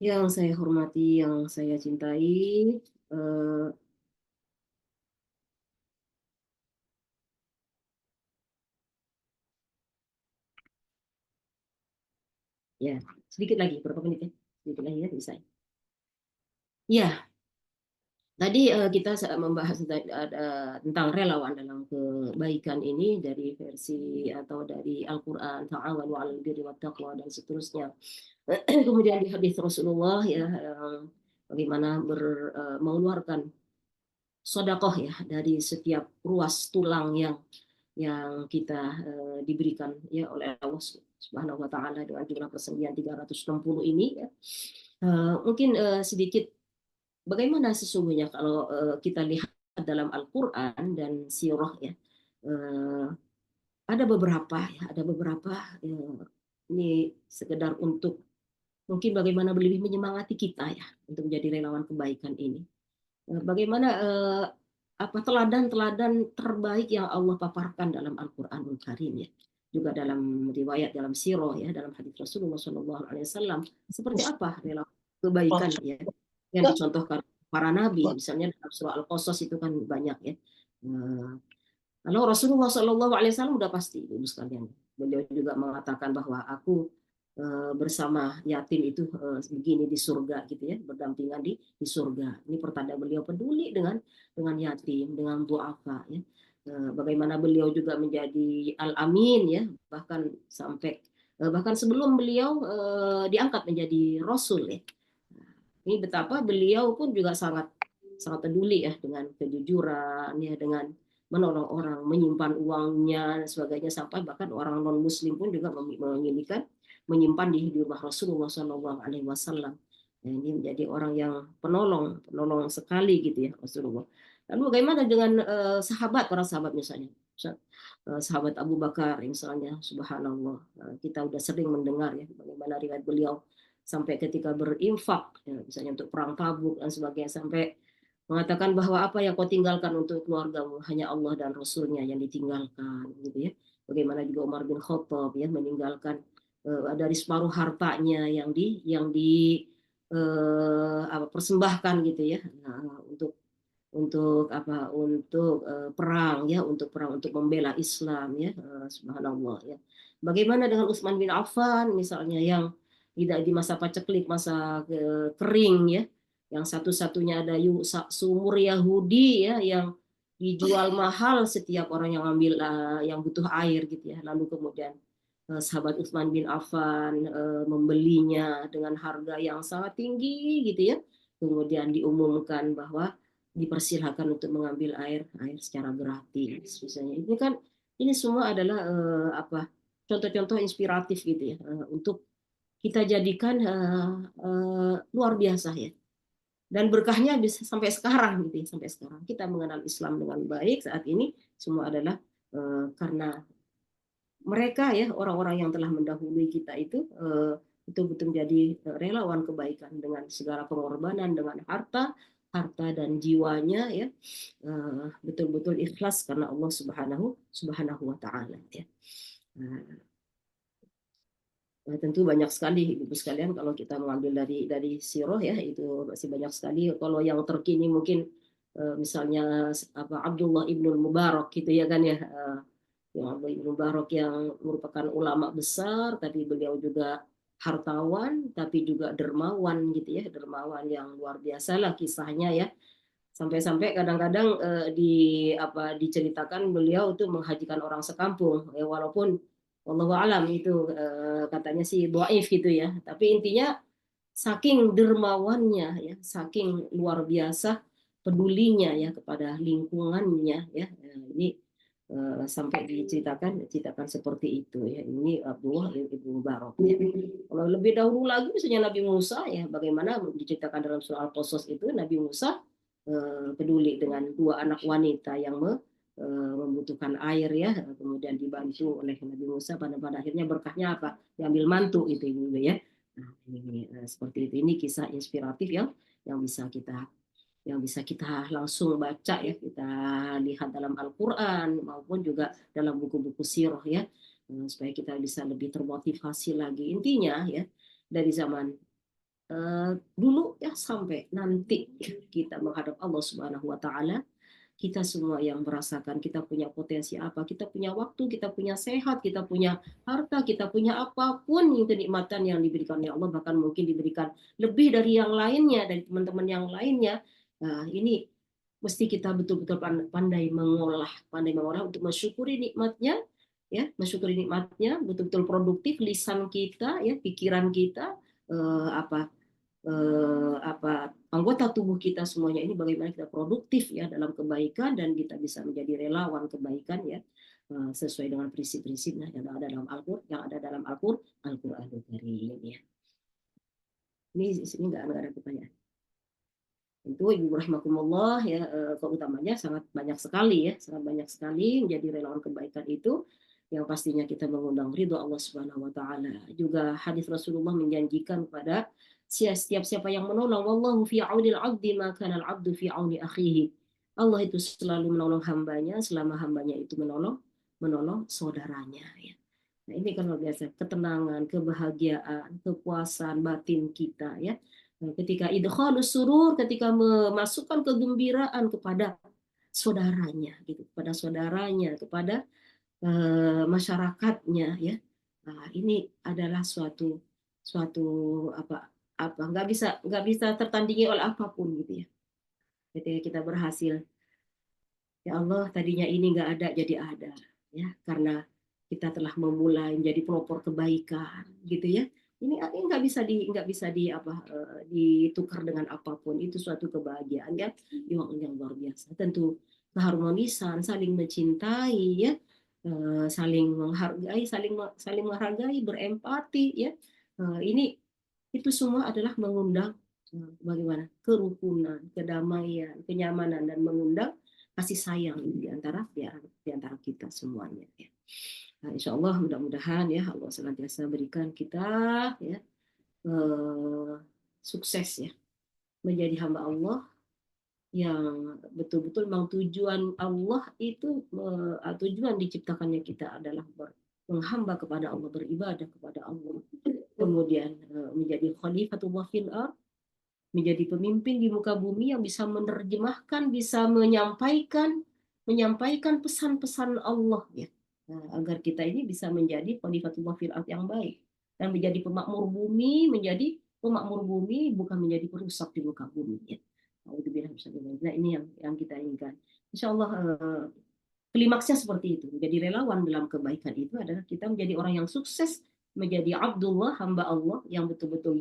Yang saya hormati, yang saya cintai, ya sedikit lagi, berapa menit ya? Sedikit lagi ya bisa. Ya, tadi kita membahas tentang relawan dalam kebaikan ini dari versi atau dari Al-Quran, ta'awanu 'alal birri wat taqwa dan seterusnya. Kemudian di hadis Rasulullah ya, bagaimana mengeluarkan sodakoh ya dari setiap ruas tulang yang kita diberikan ya oleh Allah Subhanahu wa taala dengan jumlah persendian 360 ini ya. Mungkin sedikit bagaimana sesungguhnya kalau kita lihat dalam Al-Qur'an dan sirah ya. Ada beberapa ini sekedar untuk mungkin bagaimana lebih menyemangati kita ya untuk menjadi relawan kebaikan ini. Bagaimana teladan-teladan terbaik yang Allah paparkan dalam Al-Qur'anul Karim ya. Juga dalam riwayat dalam sirah ya, dalam hadis Rasulullah SAW seperti apa relawan kebaikan ya yang dicontohkan para nabi, misalnya dalam surah Al-Qasas itu kan banyak ya. Lalu Rasulullah SAW udah pasti, ibu sekalian. Beliau juga mengatakan bahwa aku bersama yatim itu begini di surga gitu ya, berdampingan di surga. Ini pertanda beliau peduli dengan yatim, dengan du'afa ya. Bagaimana beliau juga menjadi al-amin ya, bahkan sebelum beliau diangkat menjadi rasul ya. Ini betapa beliau pun juga sangat peduli ya dengan kejujuran ya, dengan menolong orang, menyimpan uangnya dan sebagainya, sampai bahkan orang non muslim pun juga menyimpan di rumah Rasulullah SAW. Ini menjadi orang yang penolong sekali gitu ya Rasulullah. Lalu bagaimana dengan para sahabat misalnya, sahabat Abu Bakar misalnya, subhanallah, kita udah sering mendengar ya bagaimana riwayat beliau sampai ketika berinfak ya, misalnya untuk perang Tabuk dan sebagainya, sampai mengatakan bahwa apa yang kau tinggalkan untuk keluargamu hanya Allah dan Rasulnya yang ditinggalkan gitu ya. Bagaimana juga Umar bin Khattab ya meninggalkan dari separuh hartanya yang persembahkan gitu ya, untuk perang ya, untuk membela Islam ya, subhanallah ya. Bagaimana dengan Utsman bin Affan misalnya, yang tidak di masa paceklik, masa kering ya, yang satu-satunya ada sumur Yahudi ya yang dijual mahal setiap orang yang ambil yang butuh air gitu ya. Lalu kemudian sahabat Utsman bin Affan membelinya dengan harga yang sangat tinggi gitu ya. Kemudian diumumkan bahwa dipersilahkan untuk mengambil air secara gratis misalnya. Ini semua adalah contoh-contoh inspiratif gitu ya, untuk kita jadikan luar biasa ya. Dan berkahnya bisa sampai sekarang gitu ya, sampai sekarang kita mengenal Islam dengan baik saat ini semua adalah karena mereka ya, orang-orang yang telah mendahului kita itu betul-betul menjadi relawan kebaikan dengan segala pengorbanan, dengan harta dan jiwanya ya, betul-betul ikhlas karena Allah Subhanahu wa taala ya. Tentu banyak sekali Ibu sekalian kalau kita mengambil dari sirah ya, itu masih banyak sekali. Kalau yang terkini mungkin misalnya Abdullah ibnul Mubarak gitu ya kan ya, yang Abdullah ibnul Mubarak yang merupakan ulama besar, tapi beliau juga hartawan tapi juga dermawan gitu ya, dermawan yang luar biasa lah kisahnya ya. Sampai-sampai kadang-kadang diceritakan beliau itu menghajikan orang sekampung ya, walaupun wallahu alam itu katanya sih dhaif gitu ya, tapi intinya saking dermawannya ya, saking luar biasa pedulinya ya kepada lingkungannya ya. Ini sampai diceritakan seperti itu ya. Ini Abdullah ibnu Mubarak ya. Kalau lebih dahulu lagi misalnya Nabi Musa ya, bagaimana diceritakan dalam surah Al-Qasas itu, Nabi Musa peduli dengan dua anak wanita yang membutuhkan air ya, kemudian dibantu oleh Nabi Musa, pada akhirnya berkahnya apa? Diambil mantu itu Ibu ya. Nah, ini seperti itu. Ini kisah inspiratif yang bisa kita langsung baca ya, kita lihat dalam Al-Qur'an maupun juga dalam buku-buku sirah ya, supaya kita bisa lebih termotivasi lagi. Intinya ya, dari zaman dulu ya sampai nanti kita menghadap Allah Subhanahu wa taala. Kita semua yang merasakan kita punya potensi apa, kita punya waktu, kita punya sehat, kita punya harta, kita punya apapun yang kenikmatan yang diberikan oleh Allah, bahkan mungkin diberikan lebih dari yang lainnya, dari teman-teman yang lainnya. Nah, ini mesti kita betul-betul pandai mengolah untuk mensyukuri nikmatnya, ya, mensyukuri nikmatnya, betul-betul produktif lisan kita, ya, pikiran kita, anggota tubuh kita semuanya ini bagaimana kita produktif ya dalam kebaikan dan kita bisa menjadi relawan kebaikan ya sesuai dengan prinsip-prinsipnya yang ada dalam Al-Qur'anul Karim ya. Ini sini nggak ada pertanyaan. Tentu Ibu rahimakumullah ya, keutamanya sangat banyak sekali ya, sangat banyak sekali menjadi relawan kebaikan itu yang pastinya kita mengundang ridho Allah Subhanahu wa taala. Juga hadis Rasulullah menjanjikan kepada setiap siapa yang menolong, wallahu fi aunil 'abdi ma kana al-'abdu fi auni akhihi. Allah itu selalu menolong hambanya selama hambanya itu menolong saudaranya ya. Nah, ini kan luar biasa, ketenangan, kebahagiaan, kepuasan batin kita ya. Ketika idkhalus surur, ketika memasukkan kegembiraan kepada saudaranya gitu, kepada masyarakatnya ya. Nah, ini adalah suatu nggak bisa tertandingi oleh apapun gitu ya. Ketika kita berhasil, ya Allah tadinya ini nggak ada jadi ada ya, karena kita telah memulai menjadi pelopor kebaikan gitu ya. Ini nggak bisa ditukar dengan apapun. Itu suatu kebahagiaan ya yang luar biasa. Tentu keharmonisan, saling mencintai ya, saling menghargai, berempati ya. Ini itu semua adalah mengundang bagaimana kerukunan, kedamaian, kenyamanan dan mengundang kasih sayang di antara kita semuanya ya. Nah, insya Allah mudah-mudahan ya Allah senantiasa berikan kita ya sukses ya menjadi hamba Allah yang betul-betul memang tujuan Allah itu tujuan diciptakannya kita adalah menghamba kepada Allah, beribadah kepada Allah, kemudian menjadi khalifatullah fil ardh, menjadi pemimpin di muka bumi yang bisa menerjemahkan, bisa menyampaikan pesan-pesan Allah ya. Agar kita ini bisa menjadi khalifatullah fil ardh yang baik dan menjadi pemakmur bumi, bukan menjadi perusak di muka bumi ya. Nah, ini yang kita inginkan. Insya Allah klimaksnya seperti itu. Menjadi relawan dalam kebaikan itu adalah kita menjadi orang yang sukses, menjadi Abdullah, hamba Allah yang betul-betul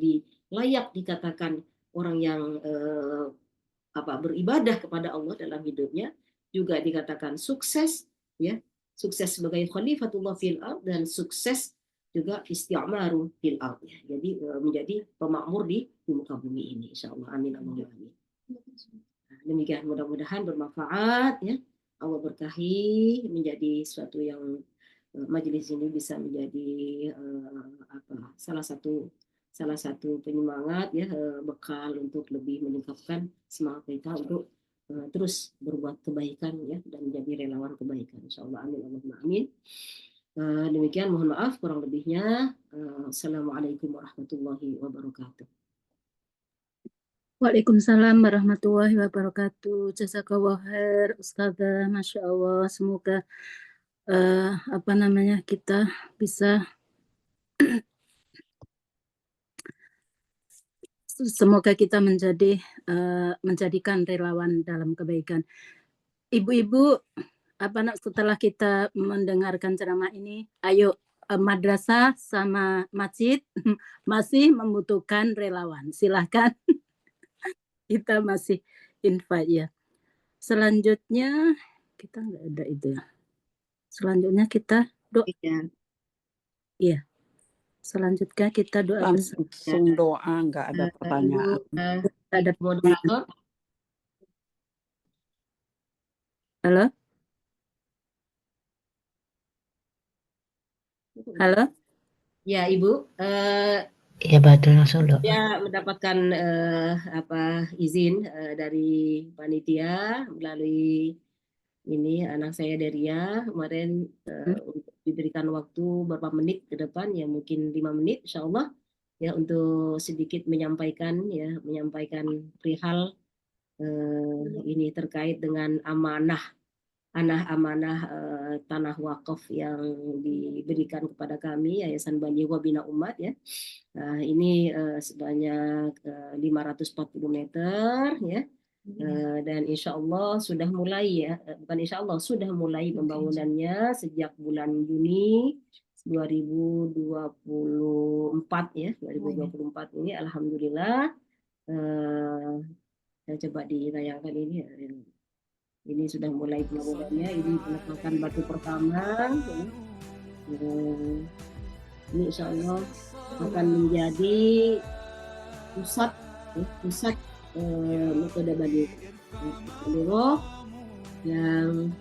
layak dikatakan orang yang beribadah kepada Allah dalam hidupnya, juga dikatakan sukses ya, sukses sebagai khalifatullah fil ardh dan sukses juga isti'maru fil ardh ya. Jadi menjadi pemakmur di muka bumi ini insyaallah. Amin Allahumma amin. Demikian, mudah-mudahan bermanfaat ya. Allah berkahi menjadi suatu yang majelis ini bisa menjadi salah satu penyemangat ya, bekal untuk lebih meningkatkan semangat kita untuk terus berbuat kebaikan ya dan menjadi relawan kebaikan insyaallah. Amin Allahumma amin. Demikian, mohon maaf kurang lebihnya. Assalamualaikum warahmatullahi wabarakatuh. Waalaikumsalam warahmatullahi wabarakatuh. Jazakallah khair Ustazah, Masya Allah. Semoga kita bisa semoga kita menjadikan relawan dalam kebaikan. Ibu-ibu, setelah kita mendengarkan ceramah ini, ayo madrasah sama masjid masih membutuhkan relawan. Silahkan. Kita masih invite ya. Selanjutnya kita nggak ada itu ya. Selanjutnya kita doa. Iya. Selanjutnya kita doa. Langsung doa, nggak ada pertanyaan. Ada moderator. Halo? Halo? Ya Ibu. Ya betul, langsung doa. Ya mendapatkan izin dari panitia melalui ini anak saya Deria kemarin untuk diberikan waktu beberapa menit ke depan ya, mungkin 5 menit insya Allah ya untuk sedikit menyampaikan perihal ini terkait dengan amanah tanah wakaf yang diberikan kepada kami Yayasan Baliwa Bina Umat ya. Ini sebanyak 540 meter ya. Dan insya Allah sudah mulai ya, bukan insya Allah, sudah mulai pembangunannya sejak bulan Juni 2024 ya. 2024 ini alhamdulillah saya coba ditayangkan ini ya. Ini sudah mulai pembangunannya, ini peletakan batu pertama ya. Ini insya Allah akan menjadi pusat metode Baliwa yang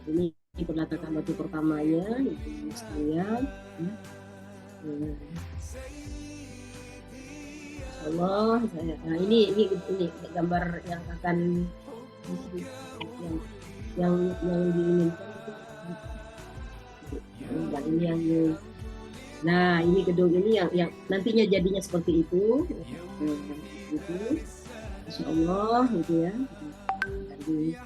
ini peletakan batu pertamanya itu sekalian ya. Allah ini gambar yang akan yang diinginkan ini yang nah ini gedung ini yang nantinya jadinya seperti itu gitu. Insya Allah gitu ya. Jadi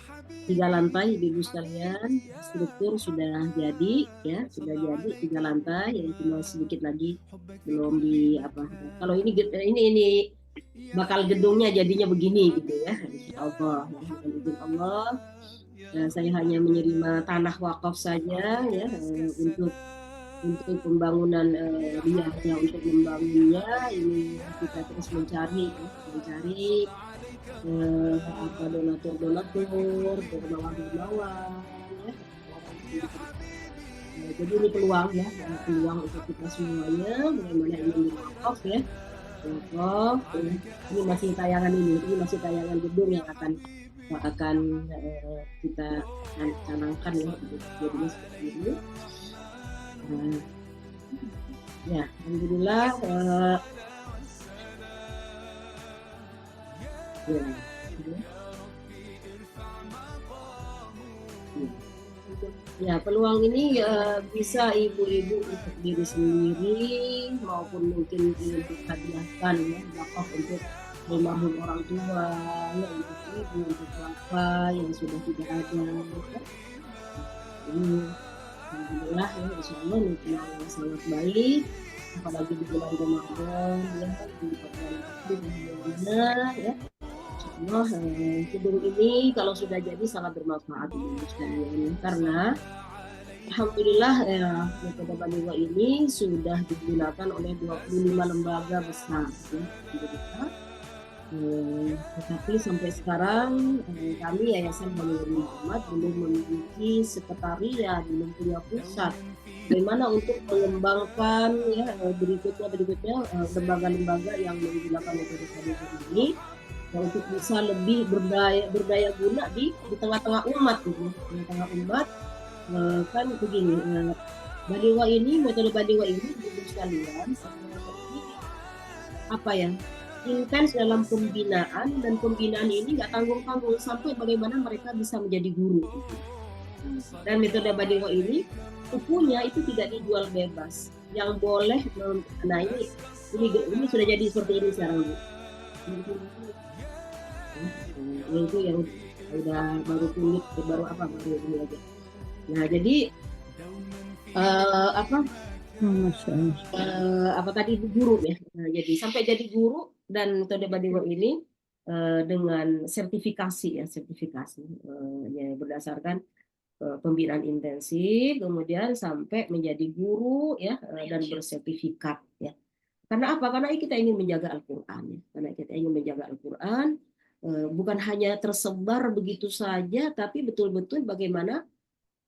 3 lantai Ibu sekalian, struktur sudah jadi ya, sudah jadi 3 lantai, yang cuma sedikit lagi belum di apa. Kalau ini bakal gedungnya jadinya begini gitu ya. Insya Allah, dengan izin Allah. Saya hanya menerima tanah wakaf saja ya untuk pembangunan biaya untuk membangunnya. Ini kita terus mencari donatur dermawan ya. Jadi ini peluang untuk kita semuanya bagaimana ini wakaf ya. Ini masih tayangan gedung yang akan kita canangkan ya, jadinya seperti ini. Ya, alhamdulillah. Ya, peluang ini bisa ibu-ibu untuk diri sendiri maupun mungkin untuk hadiahkan ya, wakaf untuk almarhum orang tua ya, untuk ibu, untuk bapak yang sudah tidak ada ya. Ini alhamdulillah ya, insya Allah ini peluang yang sangat baik, apalagi di bulan Ramadan ya, di bulan ya. Allah, gedung ini kalau sudah jadi sangat bermanfaat sekalian karena alhamdulillah metode Baliwa ini sudah digunakan oleh 25 lembaga besar ya, tetapi sampai sekarang kami Yayasan Baliwa Bina Umat belum memiliki sekretariat, belum punya pusat. Bagaimana untuk mengembangkan ya berikutnya lembaga-lembaga yang menggunakan metode Baliwa ini untuk bisa lebih berdaya guna di tengah-tengah umat gitu. Di tengah umat kan begini, Baliwa ini, metode Baliwa ini ibu sekalian apa ya, intens dalam pembinaan, dan pembinaan ini nggak tanggung-tanggung sampai bagaimana mereka bisa menjadi guru gitu. Dan metode Baliwa ini bukunya itu tidak dijual bebas, yang boleh nah ini sudah jadi seperti ini sekarang Bu. Itu yang udah baru kulit baru ini aja. Nah jadi tadi guru ya. Nah, jadi sampai jadi guru, dan metode Baliwa ini dengan sertifikasi ya berdasarkan pembinaan intensif, kemudian sampai menjadi guru ya dan bersertifikat ya. Karena apa? Karena kita ingin menjaga Al-Quran ya. Karena kita ingin menjaga Al-Quran, bukan hanya tersebar begitu saja, tapi betul-betul bagaimana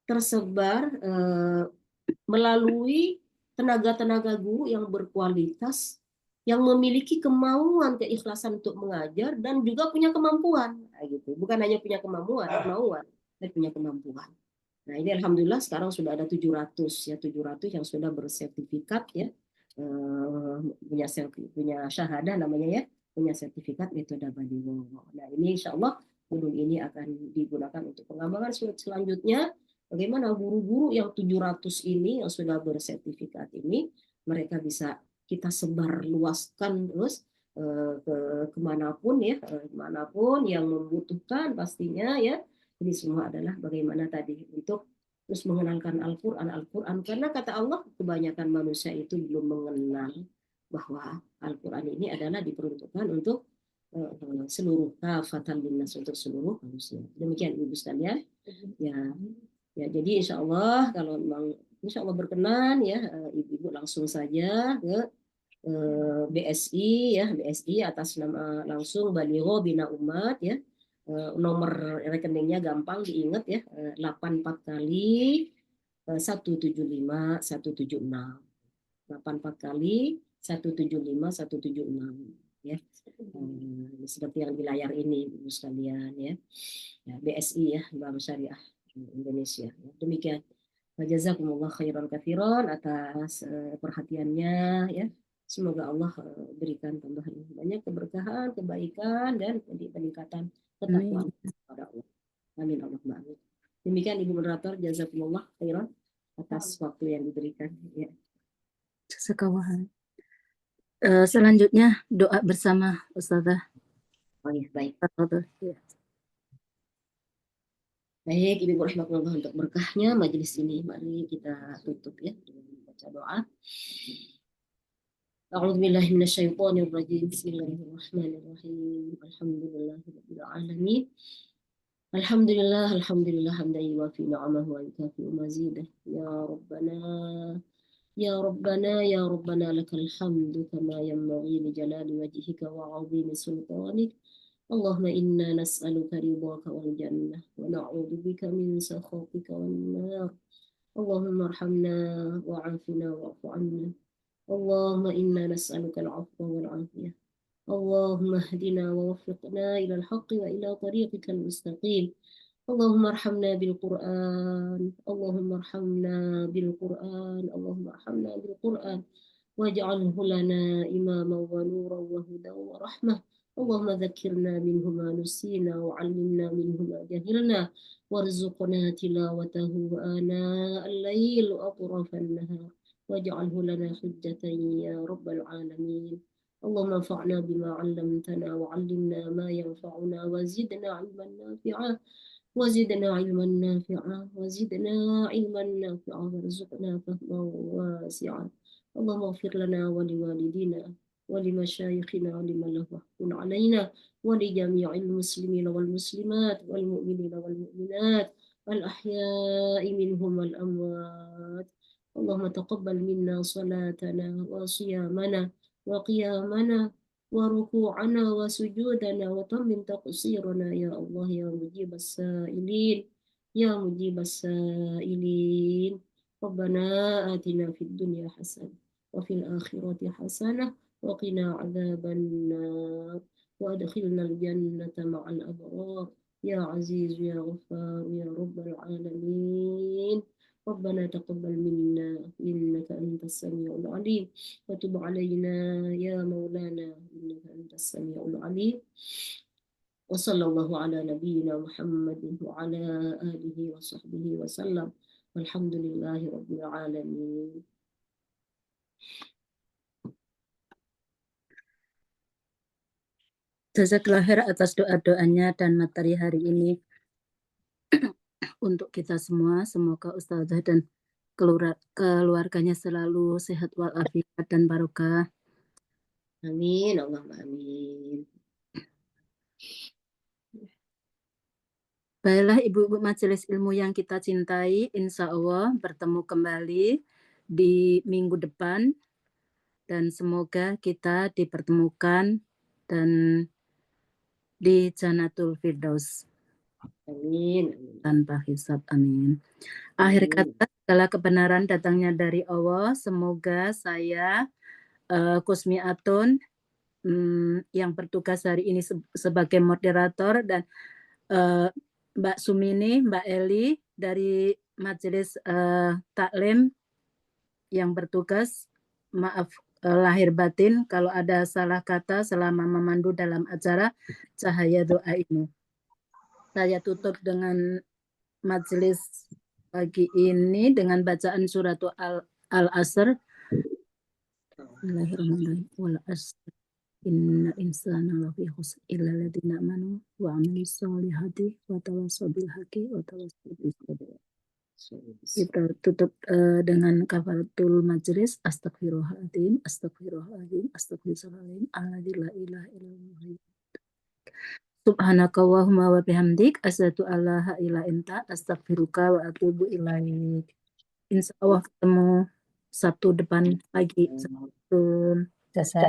tersebar melalui tenaga-tenaga guru yang berkualitas, yang memiliki kemauan, keikhlasan untuk mengajar, dan juga punya kemampuan. Nah, gitu. Bukan hanya punya kemauan, tapi punya kemampuan. Nah ini alhamdulillah sekarang sudah ada 700 yang sudah bersertifikat ya, punya syahadah namanya ya, punya sertifikat metode Baliwa. Nah ini insya Allah gedung ini akan digunakan untuk pengembangan selanjutnya. Bagaimana guru-guru yang 700 ini yang sudah bersertifikat ini, mereka bisa kita sebar luaskan terus kemanapun ya, kemanapun yang membutuhkan pastinya ya. Ini semua adalah bagaimana tadi untuk terus mengenalkan Al-Quran, karena kata Allah kebanyakan manusia itu belum mengenal bahwa Al-Quran ini adalah diperuntukkan untuk seluruh kafatan linnas, untuk seluruh manusia. Demikian Ibu sekalian. Ya, jadi insya Allah kalau memang insya Allah berkenan ya, Ibu langsung saja ke BSI ya, BSI atas nama langsung Baligho Bina Umat ya. Nomor rekeningnya gampang diingat ya, 84 kali 175 176. 84 kali 175 176 ya. Seperti yang di layar ini Ibu sekalian ya. BSI ya, Bank Syariah Indonesia. Demikian. Jazakumullah khairan katsiran atas perhatiannya ya. Semoga Allah berikan tambahan banyak keberkahan, kebaikan dan peningkatan ketakwaan kepada Allah. Amin Allahumma amin. Demikian Ibu moderator, jazakumullah khairan atas waktu yang diberikan ya. Jazakallah. Selanjutnya doa bersama Ustazah. Oh ya, baik. Ya. Baik, Ibu rahmatullah, untuk berkahnya majelis ini mari kita tutup ya dengan membaca doa. A'udzubillahi minasyaitonirrajim. Bismillahirrahmanirrahim. Alhamdulillahirabbil alamin. Alhamdulillah hamdan yuwafi ni'amahu wa yukafi mazidah. Ya Rabbana lakal hamdu kama yanbaghi li jalali wajhika wa 'azimi sultanik. Allahumma inna nas'aluka ridhaka wal jannah wa na'udzu bika min sakhatika wan nar. Allahumma arhamna wa'afina wa'fu 'anna. Allahumma inna nas'aluka al-'afwa wal 'afiyah. Allahumma ihdina wa waffiqna ila al-haqqi wa ila tariqikal mustaqim. Allahumma arhamna bil Qur'an. Allahumma arhamna bil Qur'an. Allahumma arhamna bil Qur'an. Waj'alhu lana imaman wa nuran wa hudan wa rahmah. Allahumma dzakirna minhu ma nusina wa 'allimna minhu ma jahilna warzuqna tilawatahu ana al-lail wa atrafan nahar waj'alhu lana hujjatan ya rabbal alamin. Allahumma anfa'na bima 'allamtana wa 'allimna ma yanfa'una wa zidna 'ilman nafi'a وزدنا علما نافعا وارزقنا فهما واسعا. اللهم اغفر لنا ولوالدينا ولمشايخنا ولمن له حق علينا ولجميع المسلمين والمسلمات والمؤمنين والمؤمنات الأحياء منهم والأموات. اللهم تقبل منا صلاتنا وصيامنا وقيامنا وركوعنا وسجودنا وتمم تقصيرنا يا الله يا مجيب السائلين يا مجيب السائلين. ربنا آتنا في الدنيا حسنة وفي الآخرة حسنة وقنا عذاب النار وأدخلنا الجنة مع الأبرار يا عزيز يا غفار يا رب العالمين. ربنا تقبل منا إنك أنت السميع العليم وتب علينا يا مولانا إنك أنت السميع العليم. وصلى الله على نبينا محمد وعلى آله وصحبه وسلم والحمد لله رب العالمين. Jazakallah khair atas doa-doanya dan materi hari ini untuk kita semua. Semoga Ustazah dan keluarganya selalu sehat walafiat dan barokah. Amin, Allahumma amin. Baiklah ibu-ibu majelis ilmu yang kita cintai, insya Allah bertemu kembali di minggu depan dan semoga kita dipertemukan dan di Jannatul Firdaus. Amin. Tanpa hisab, amin. Akhir kata, segala kebenaran datangnya dari Allah. Semoga saya Kusmiatun yang bertugas hari ini sebagai moderator dan Mbak Sumini, Mbak Eli dari Majelis Taklim yang bertugas, maaf lahir batin kalau ada salah kata selama memandu dalam acara Cahaya Doa ini. Saya tutup dengan majelis pagi ini dengan bacaan surat Al-Asr. Bismillahirrahmanirrahim. Wal asr innal insana lafi khusr illa alladziina amanu wa 'amilus solihati wa tawassaw bil haqqi wa tawassaw bis sabr. Kita tutup dengan kafaratul majlis. Astagfirullahaladzim, astagfirullahaladzim, astagfirullahaladzim, alladzi la ilaha illallah. Subhanakallahumma wa bihamdik, asyhadu an la ilaha illa anta, astaghfiruka wa atubu ilaik. Insya Allah ketemu Sabtu depan pagi. Assalamualaikum. Jasa.